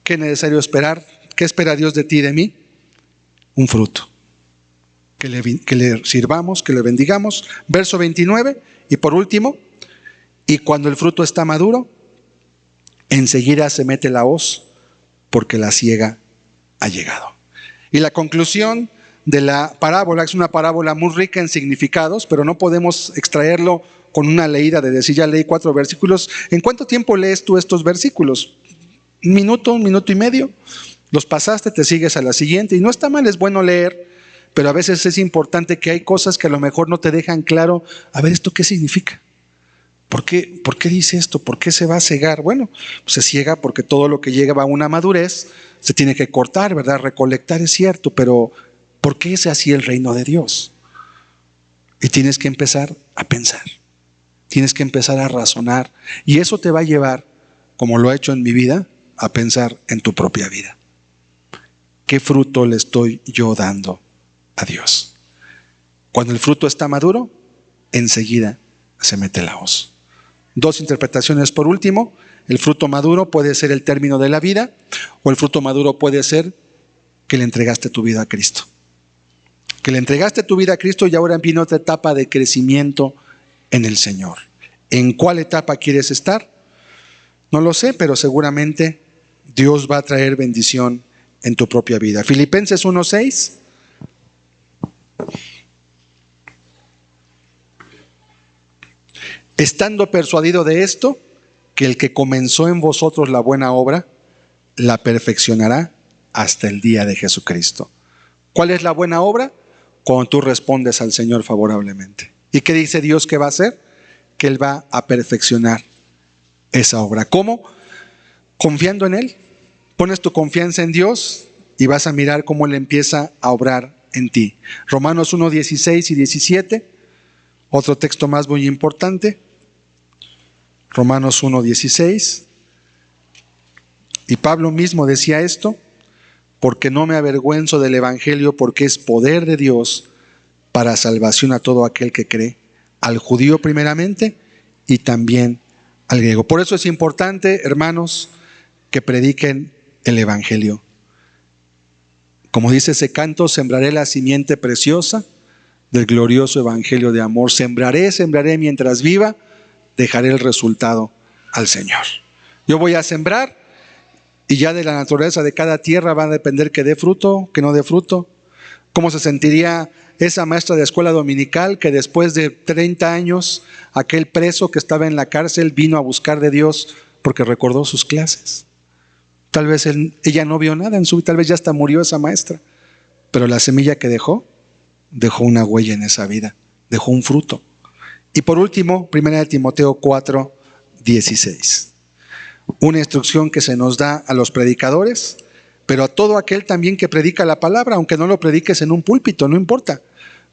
¿Qué es necesario esperar? ¿Qué espera Dios de ti y de mí? Un fruto. Que le sirvamos, que le bendigamos. Verso 29. Y por último, y cuando el fruto está maduro, enseguida se mete la hoz, porque la siega ha llegado. Y la conclusión de la parábola es una parábola muy rica en significados, pero no podemos extraerlo con una leída de decir, ya leí 4 versículos. ¿En cuánto tiempo lees tú estos versículos? Un minuto y medio. Los pasaste, te sigues a la siguiente. Y no está mal, es bueno leer, pero a veces es importante que hay cosas que a lo mejor no te dejan claro, a ver, ¿esto qué significa? ¿Por qué dice esto? ¿Por qué se va a cegar? Bueno, pues se ciega porque todo lo que llega a una madurez se tiene que cortar, ¿verdad? Recolectar es cierto, pero ¿por qué es así el reino de Dios? Y tienes que empezar a pensar, tienes que empezar a razonar, y eso te va a llevar, como lo ha hecho en mi vida, a pensar en tu propia vida. ¿Qué fruto le estoy yo dando a Dios? Cuando el fruto está maduro, enseguida se mete la hoz. Dos interpretaciones por último. El fruto maduro puede ser el término de la vida, o el fruto maduro puede ser que le entregaste tu vida a Cristo. Que le entregaste tu vida a Cristo y ahora viene otra etapa de crecimiento en el Señor. ¿En cuál etapa quieres estar? No lo sé, pero seguramente Dios va a traer bendición en tu propia vida. Filipenses 1:6. Estando persuadido de esto, que el que comenzó en vosotros la buena obra, la perfeccionará hasta el día de Jesucristo. ¿Cuál es la buena obra? Cuando tú respondes al Señor favorablemente. ¿Y qué dice Dios que va a hacer? Que Él va a perfeccionar esa obra. ¿Cómo? Confiando en Él. Pones tu confianza en Dios y vas a mirar cómo Él empieza a obrar en ti. Romanos 1:16 y 17. Otro texto más muy importante. Romanos 1:16. Y Pablo mismo decía esto: porque no me avergüenzo del evangelio, porque es poder de Dios para salvación a todo aquel que cree, al judío primeramente y también al griego. Por eso es importante, hermanos, que prediquen el evangelio. Como dice ese canto, sembraré la simiente preciosa del glorioso evangelio de amor. Sembraré mientras viva, dejaré el resultado al Señor. Yo voy a sembrar y ya de la naturaleza de cada tierra va a depender que dé fruto, que no dé fruto. ¿Cómo se sentiría esa maestra de escuela dominical que después de 30 años, aquel preso que estaba en la cárcel vino a buscar de Dios porque recordó sus clases? Tal vez ella no vio nada en su vida, tal vez ya hasta murió esa maestra, pero la semilla que dejó una huella en esa vida, dejó un fruto. Y por último, 1 Timoteo 4:16. Una instrucción que se nos da a los predicadores, pero a todo aquel también que predica la palabra, aunque no lo prediques en un púlpito, no importa.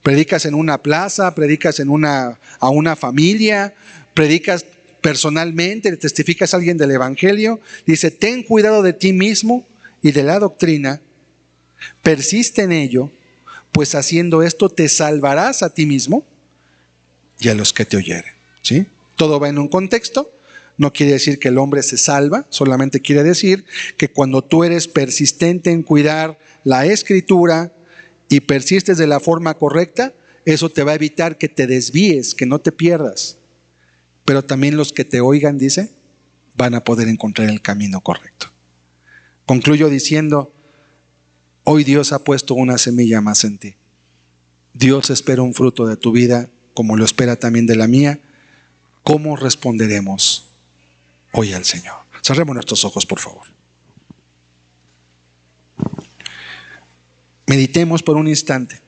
Predicas en una plaza, predicas a una familia, predicas personalmente, le testificas a alguien del evangelio. Dice: ten cuidado de ti mismo y de la doctrina, persiste en ello, pues haciendo esto te salvarás a ti mismo y a los que te oyeren. ¿Sí? Todo va en un contexto. No quiere decir que el hombre se salva, solamente quiere decir que cuando tú eres persistente en cuidar la escritura y persistes de la forma correcta, eso te va a evitar que te desvíes, que no te pierdas. Pero también los que te oigan, dice, van a poder encontrar el camino correcto. Concluyo diciendo: hoy Dios ha puesto una semilla más en ti. Dios espera un fruto de tu vida, como lo espera también de la mía. ¿Cómo responderemos hoy al Señor? Cerremos nuestros ojos, por favor. Meditemos por un instante.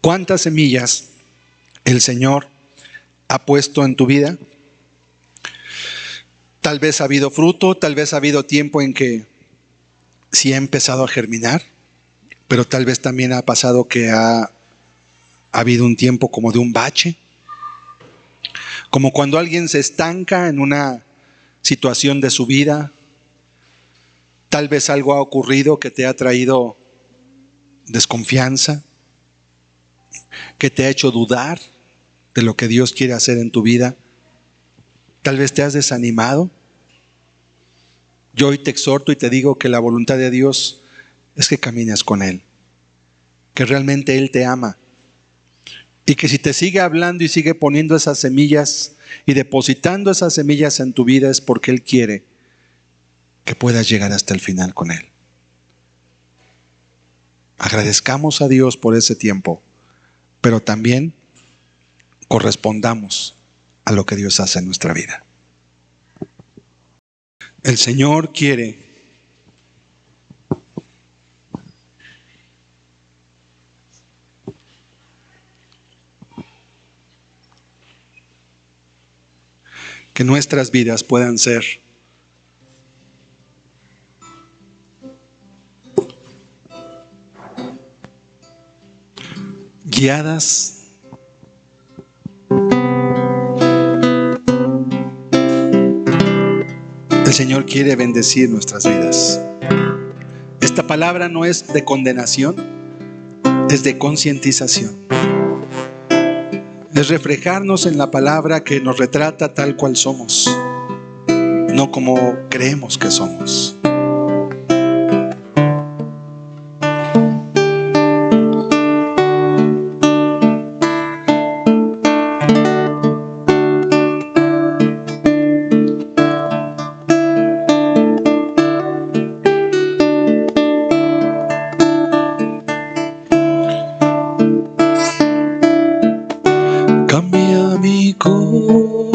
¿Cuántas semillas el Señor ha puesto en tu vida? Tal vez ha habido fruto, tal vez ha habido tiempo en que sí ha empezado a germinar, pero tal vez también ha pasado que ha habido un tiempo como de un bache, como cuando alguien se estanca en una situación de su vida. Tal vez algo ha ocurrido que te ha traído desconfianza, que te ha hecho dudar de lo que Dios quiere hacer en tu vida. Tal vez te has desanimado. Yo hoy te exhorto y te digo que la voluntad de Dios es que camines con Él, que realmente Él te ama, y que si te sigue hablando y sigue poniendo esas semillas y depositando esas semillas en tu vida, es porque Él quiere que puedas llegar hasta el final con Él. Agradezcamos a Dios por ese tiempo, pero también correspondamos a lo que Dios hace en nuestra vida. El Señor quiere que nuestras vidas puedan ser guiadas El Señor quiere bendecir nuestras vidas. Esta palabra no es de condenación, es de concientización. Es reflejarnos en la palabra que nos retrata tal cual somos, no como creemos que somos. Cambia mi corazón,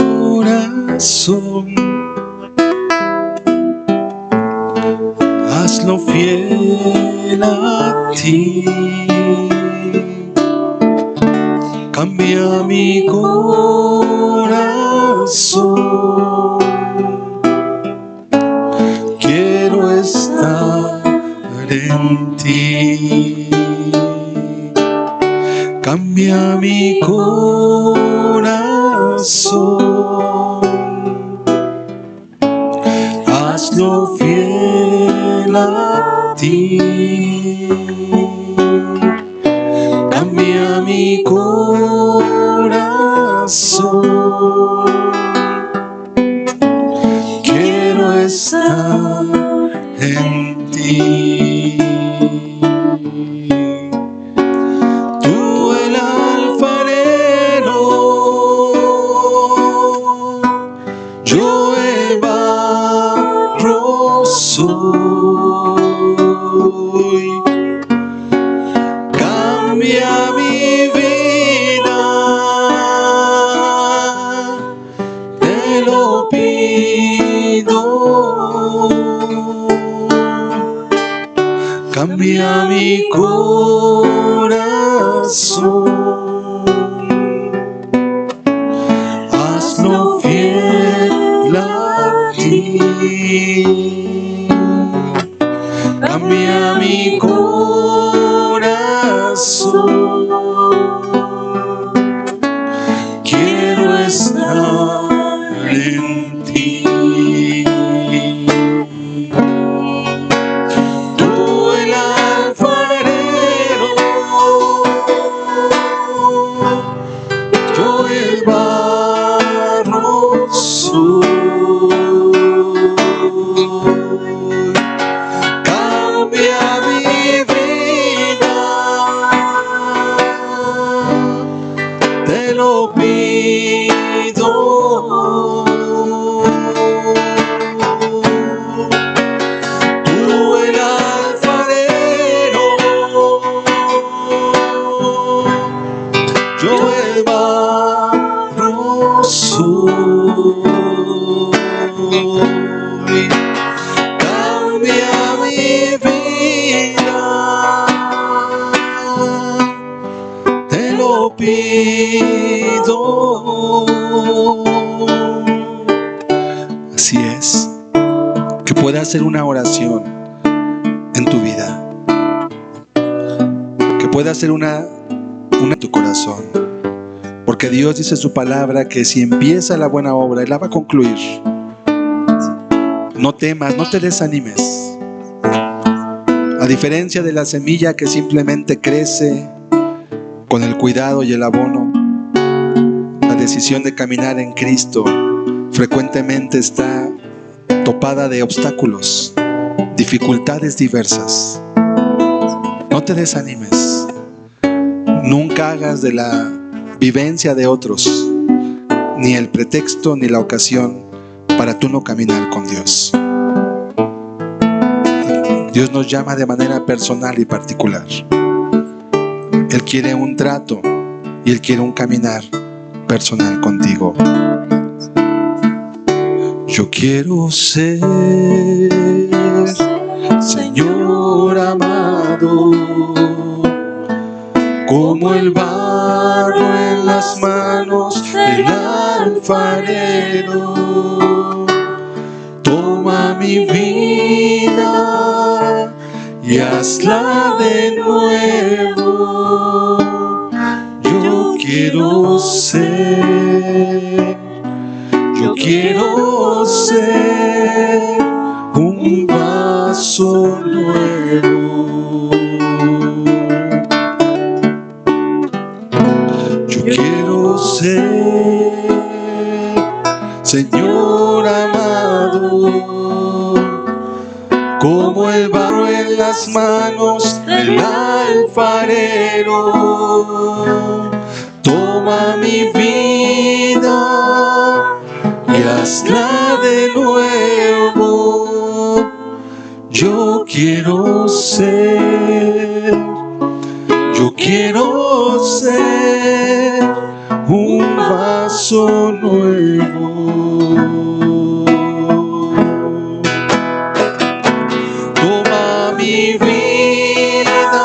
hazlo fiel a ti. Cambia mi corazón, quiero estar en ti. Cambia mi corazón, hazlo fiel a ti. Cambia mi corazón, quiero estar en ti. Tú el alfarero, yo el barro soy. Cambia mi vida, te lo pido. Cambia mi corazón, hazlo fiel a ti. Cambia mi corazón, quiero estar en ti. Tú el alfarero, yo el barro soy. Cambia mi vida, te lo pido. Tú el alfarero, yo el barro soy. Cambia mi vida, te lo pido. Así es, que pueda hacer una oración en tu vida, que pueda hacer una en tu corazón, porque Dios dice en su palabra que si empieza la buena obra, Él la va a concluir. No temas, no te desanimes. A diferencia de la semilla que simplemente crece con el cuidado y el abono, la decisión de caminar en Cristo frecuentemente está topada de obstáculos, dificultades diversas. No te desanimes. Nunca hagas de la vivencia de otros ni el pretexto ni la ocasión para tú no caminar con Dios. Dios nos llama de manera personal y particular. Él quiere un trato y Él quiere un caminar personal contigo. Yo quiero ser, Señor amado, como el barro en las manos del alfarero. Toma mi vida y hazla de nuevo. Yo quiero ser un vaso nuevo. Yo quiero ser, Señor amado, como el barro en las manos del alfarero. Toma mi vida y hazla de nuevo. Yo quiero ser un vaso nuevo. Toma mi vida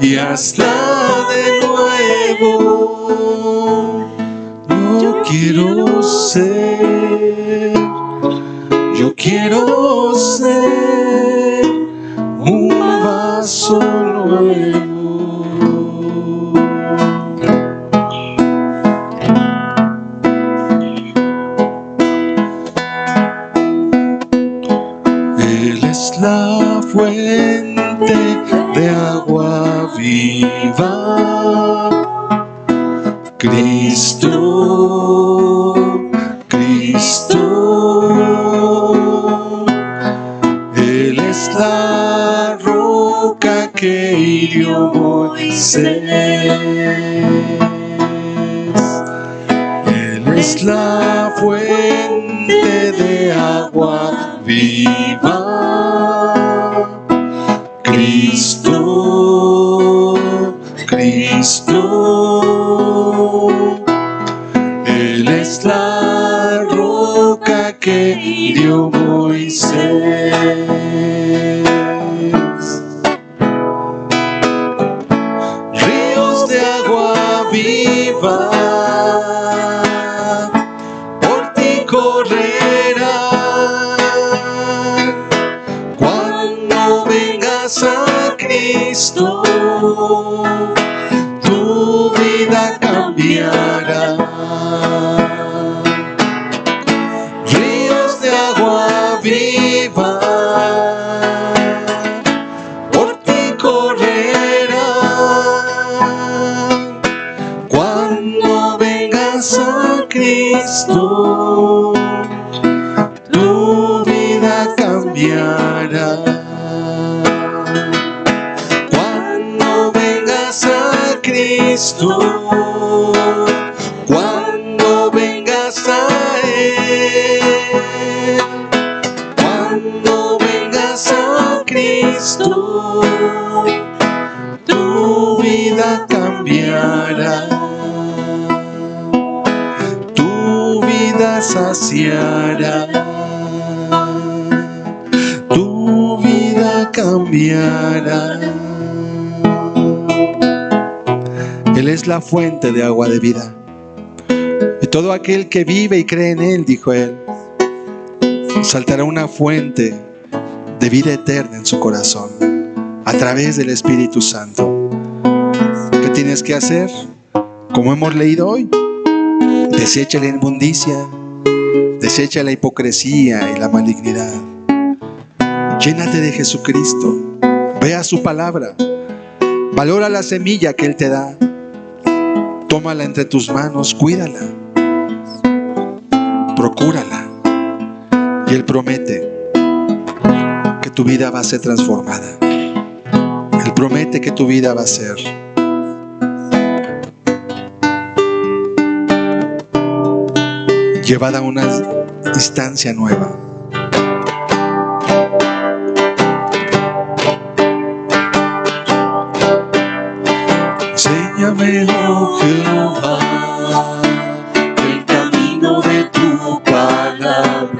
y hazla de nuevo. Yo quiero ser un vaso nuevo. Él es la fuente de agua viva. Cristo, Él es la roca que hirió Moisés. Él es la fuente de agua viva. Cristo, Él es la roca que hirió Moisés. Ríos de agua viva por ti correrán. Cuando vengas a Cristo, tu vida cambiará. Ríos de agua viva por ti correrán. Cuando vengas a Cristo, tu vida cambiará. Cuando vengas a Cristo, cuando vengas a Él, cuando vengas a Cristo, tu vida cambiará, tu vida saciará, tu vida cambiará. Él es la fuente de agua de vida. Y todo aquel que vive y cree en Él, dijo Él, saltará una fuente de vida eterna en su corazón a través del Espíritu Santo. ¿Qué tienes que hacer? Como hemos leído hoy, desecha la inmundicia, desecha la hipocresía y la malignidad. Llénate de Jesucristo, vea su palabra, valora la semilla que Él te da. Tómala entre tus manos, cuídala, procúrala. Y Él promete que tu vida va a ser transformada. Él promete que tu vida va a ser llevada a una instancia nueva. Enséñame, oh Jehová, el camino de tu palabra.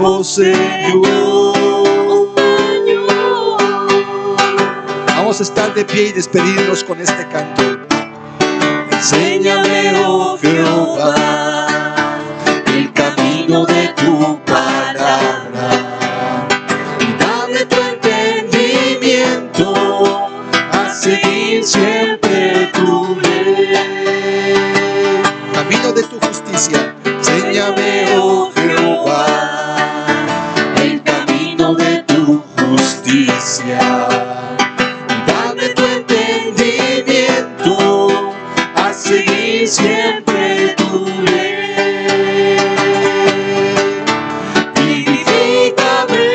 oh Señor. Vamos a estar de pie y despedirnos con este canto. Enséñame, oh Jehová, el camino de tu palabra, y dame tu entendimiento a seguir siempre tu ley. Camino de tu justicia. Enséñame, oh Jehová, el camino de tu justicia. Dame tu entendimiento a seguir siempre tu ley. Vivifícame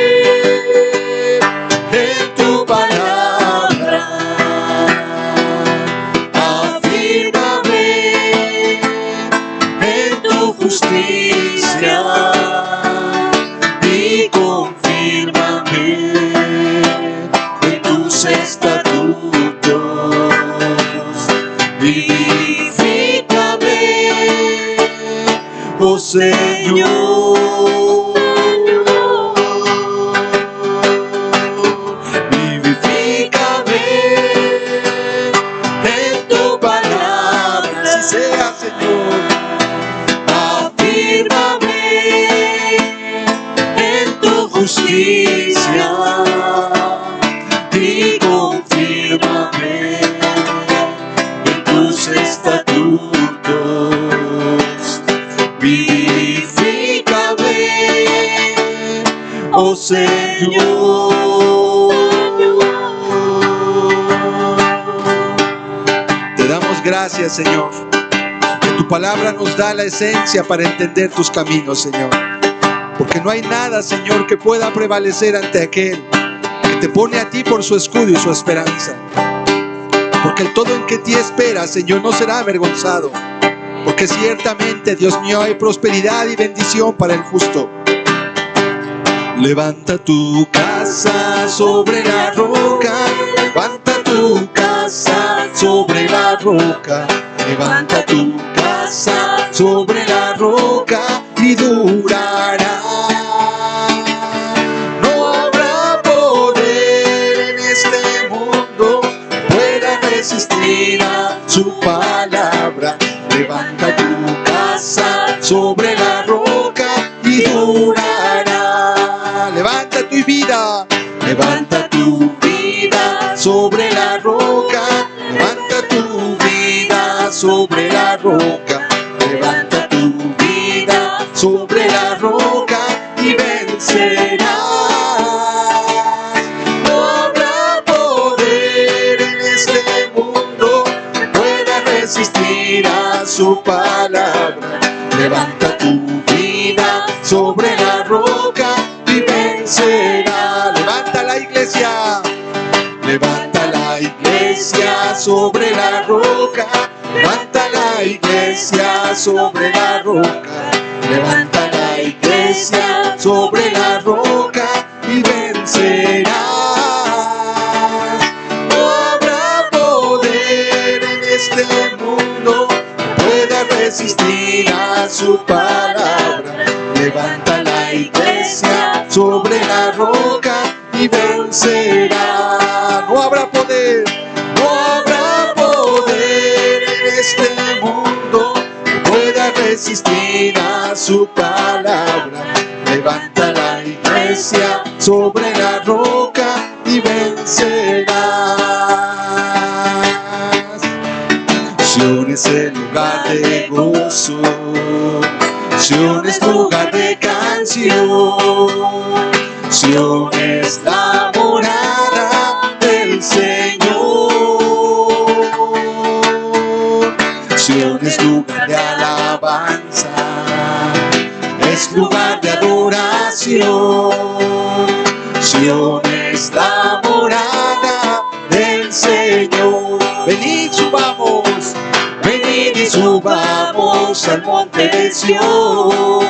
en tu palabra, afírmame en tu justicia y confírmame en tus estatutos. Vivifícame, oh Señor. Vivifícame en tu palabra, así sea, Señor. Afírmame en tu justicia y confírmame en tus estatutos. Vivifícame, oh Señor. Te damos gracias, Señor. Tu palabra nos da la esencia para entender tus caminos, Señor. Porque no hay nada, Señor, que pueda prevalecer ante aquel que te pone a ti por su escudo y su esperanza. Porque el todo en que ti espera, Señor, no será avergonzado. Porque ciertamente, Dios mío, hay prosperidad y bendición para el justo. Levanta tu casa sobre la roca. Levanta tu casa sobre la roca. Levanta tu casa sobre la roca y durará. No habrá poder en este mundo que pueda resistir a su palabra. Levanta tu casa sobre la roca y durará. Levanta tu vida, levanta tu vida sobre la roca. Levanta tu vida sobre la roca. Levanta tu vida sobre la roca y vencerás. No habrá poder en este mundo que pueda resistir a su palabra. Levanta tu vida sobre la roca y vencerás. Levanta la iglesia. Levanta la iglesia sobre la roca. Levanta la iglesia sobre la roca. Levanta la iglesia sobre la roca y vencerás. No habrá poder en este mundo que pueda resistir a su palabra. Levanta la iglesia sobre la roca y vencerá. No habrá poder, no habrá poder en este mundo que pueda resistir a su palabra. Levanta la iglesia sobre la roca y vencerás. Sion es el lugar de gozo, Sion es lugar de canción. Sion es la morada del Señor. Sion es lugar de alabanza, es lugar de adoración. Sion es la morada del Señor. Venid, subamos, venid y subamos al monte de Sion,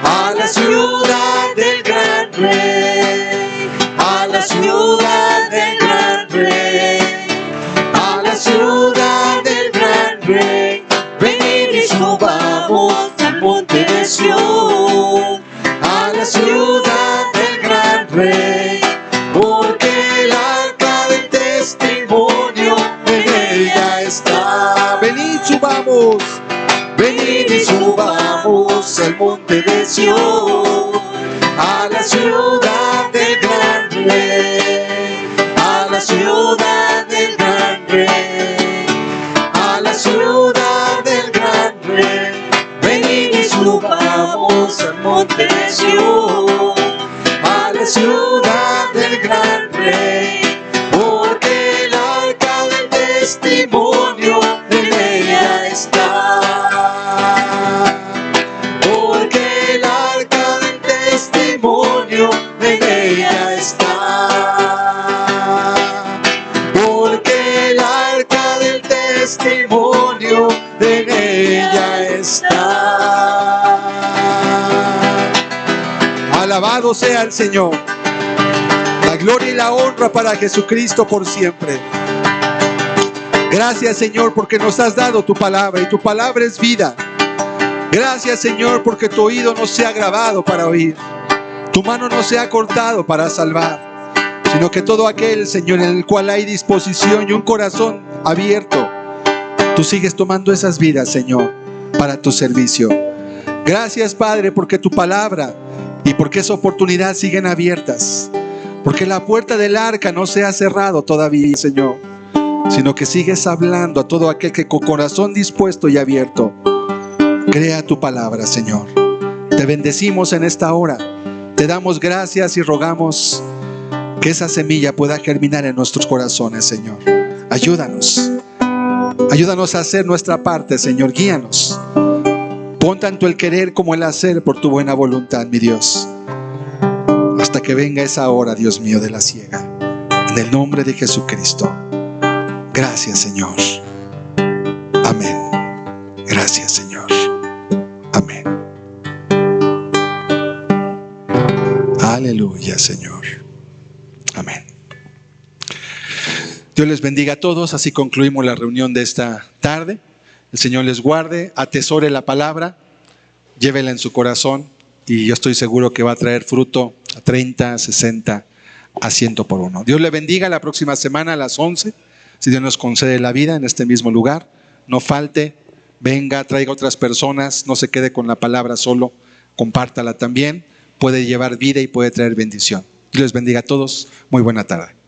a la ciudad del gran Rey, a la ciudad del gran Rey, a la ciudad del gran Rey. Venid y subamos al monte de Sion, a la ciudad Sión, a la ciudad del gran rey, a la ciudad del gran rey, a la ciudad del gran rey. Venid y subamos al monte Sión, a la ciudad del gran rey, porque el arca del testimonio en ella está. Porque el arca del testimonio en ella está. Porque el arca del testimonio en ella está. Alabado sea el Señor. La gloria y la honra para Jesucristo por siempre. Gracias, Señor, porque nos has dado tu palabra y tu palabra es vida. Gracias, Señor, porque tu oído no se ha agravado para oír, tu mano no se ha cortado para salvar, sino que todo aquel, Señor, en el cual hay disposición y un corazón abierto, tú sigues tomando esas vidas, Señor, para tu servicio. Gracias, Padre, porque tu palabra y porque esa oportunidad siguen abiertas, porque la puerta del arca no se ha cerrado todavía, Señor, sino que sigues hablando a todo aquel que con corazón dispuesto y abierto crea tu palabra, Señor. Te bendecimos en esta hora, te damos gracias y rogamos que esa semilla pueda germinar en nuestros corazones, Señor. Ayúdanos a hacer nuestra parte, Señor. Guíanos. Pon tanto el querer como el hacer por tu buena voluntad, mi Dios, hasta que venga esa hora, Dios mío, de la siega. En el nombre de Jesucristo. Gracias, Señor. Amén. Gracias, Señor. Amén. Aleluya, Señor. Amén. Dios les bendiga a todos. Así concluimos la reunión de esta tarde. El Señor les guarde, atesore la palabra, llévela en su corazón y yo estoy seguro que va a traer fruto a 30, 60, a 100 por uno. Dios le bendiga. La próxima semana a las 11, si Dios nos concede la vida, en este mismo lugar. No falte, venga, traiga otras personas, no se quede con la palabra solo, compártala también. Puede llevar vida y puede traer bendición. Dios les bendiga a todos. Muy buena tarde.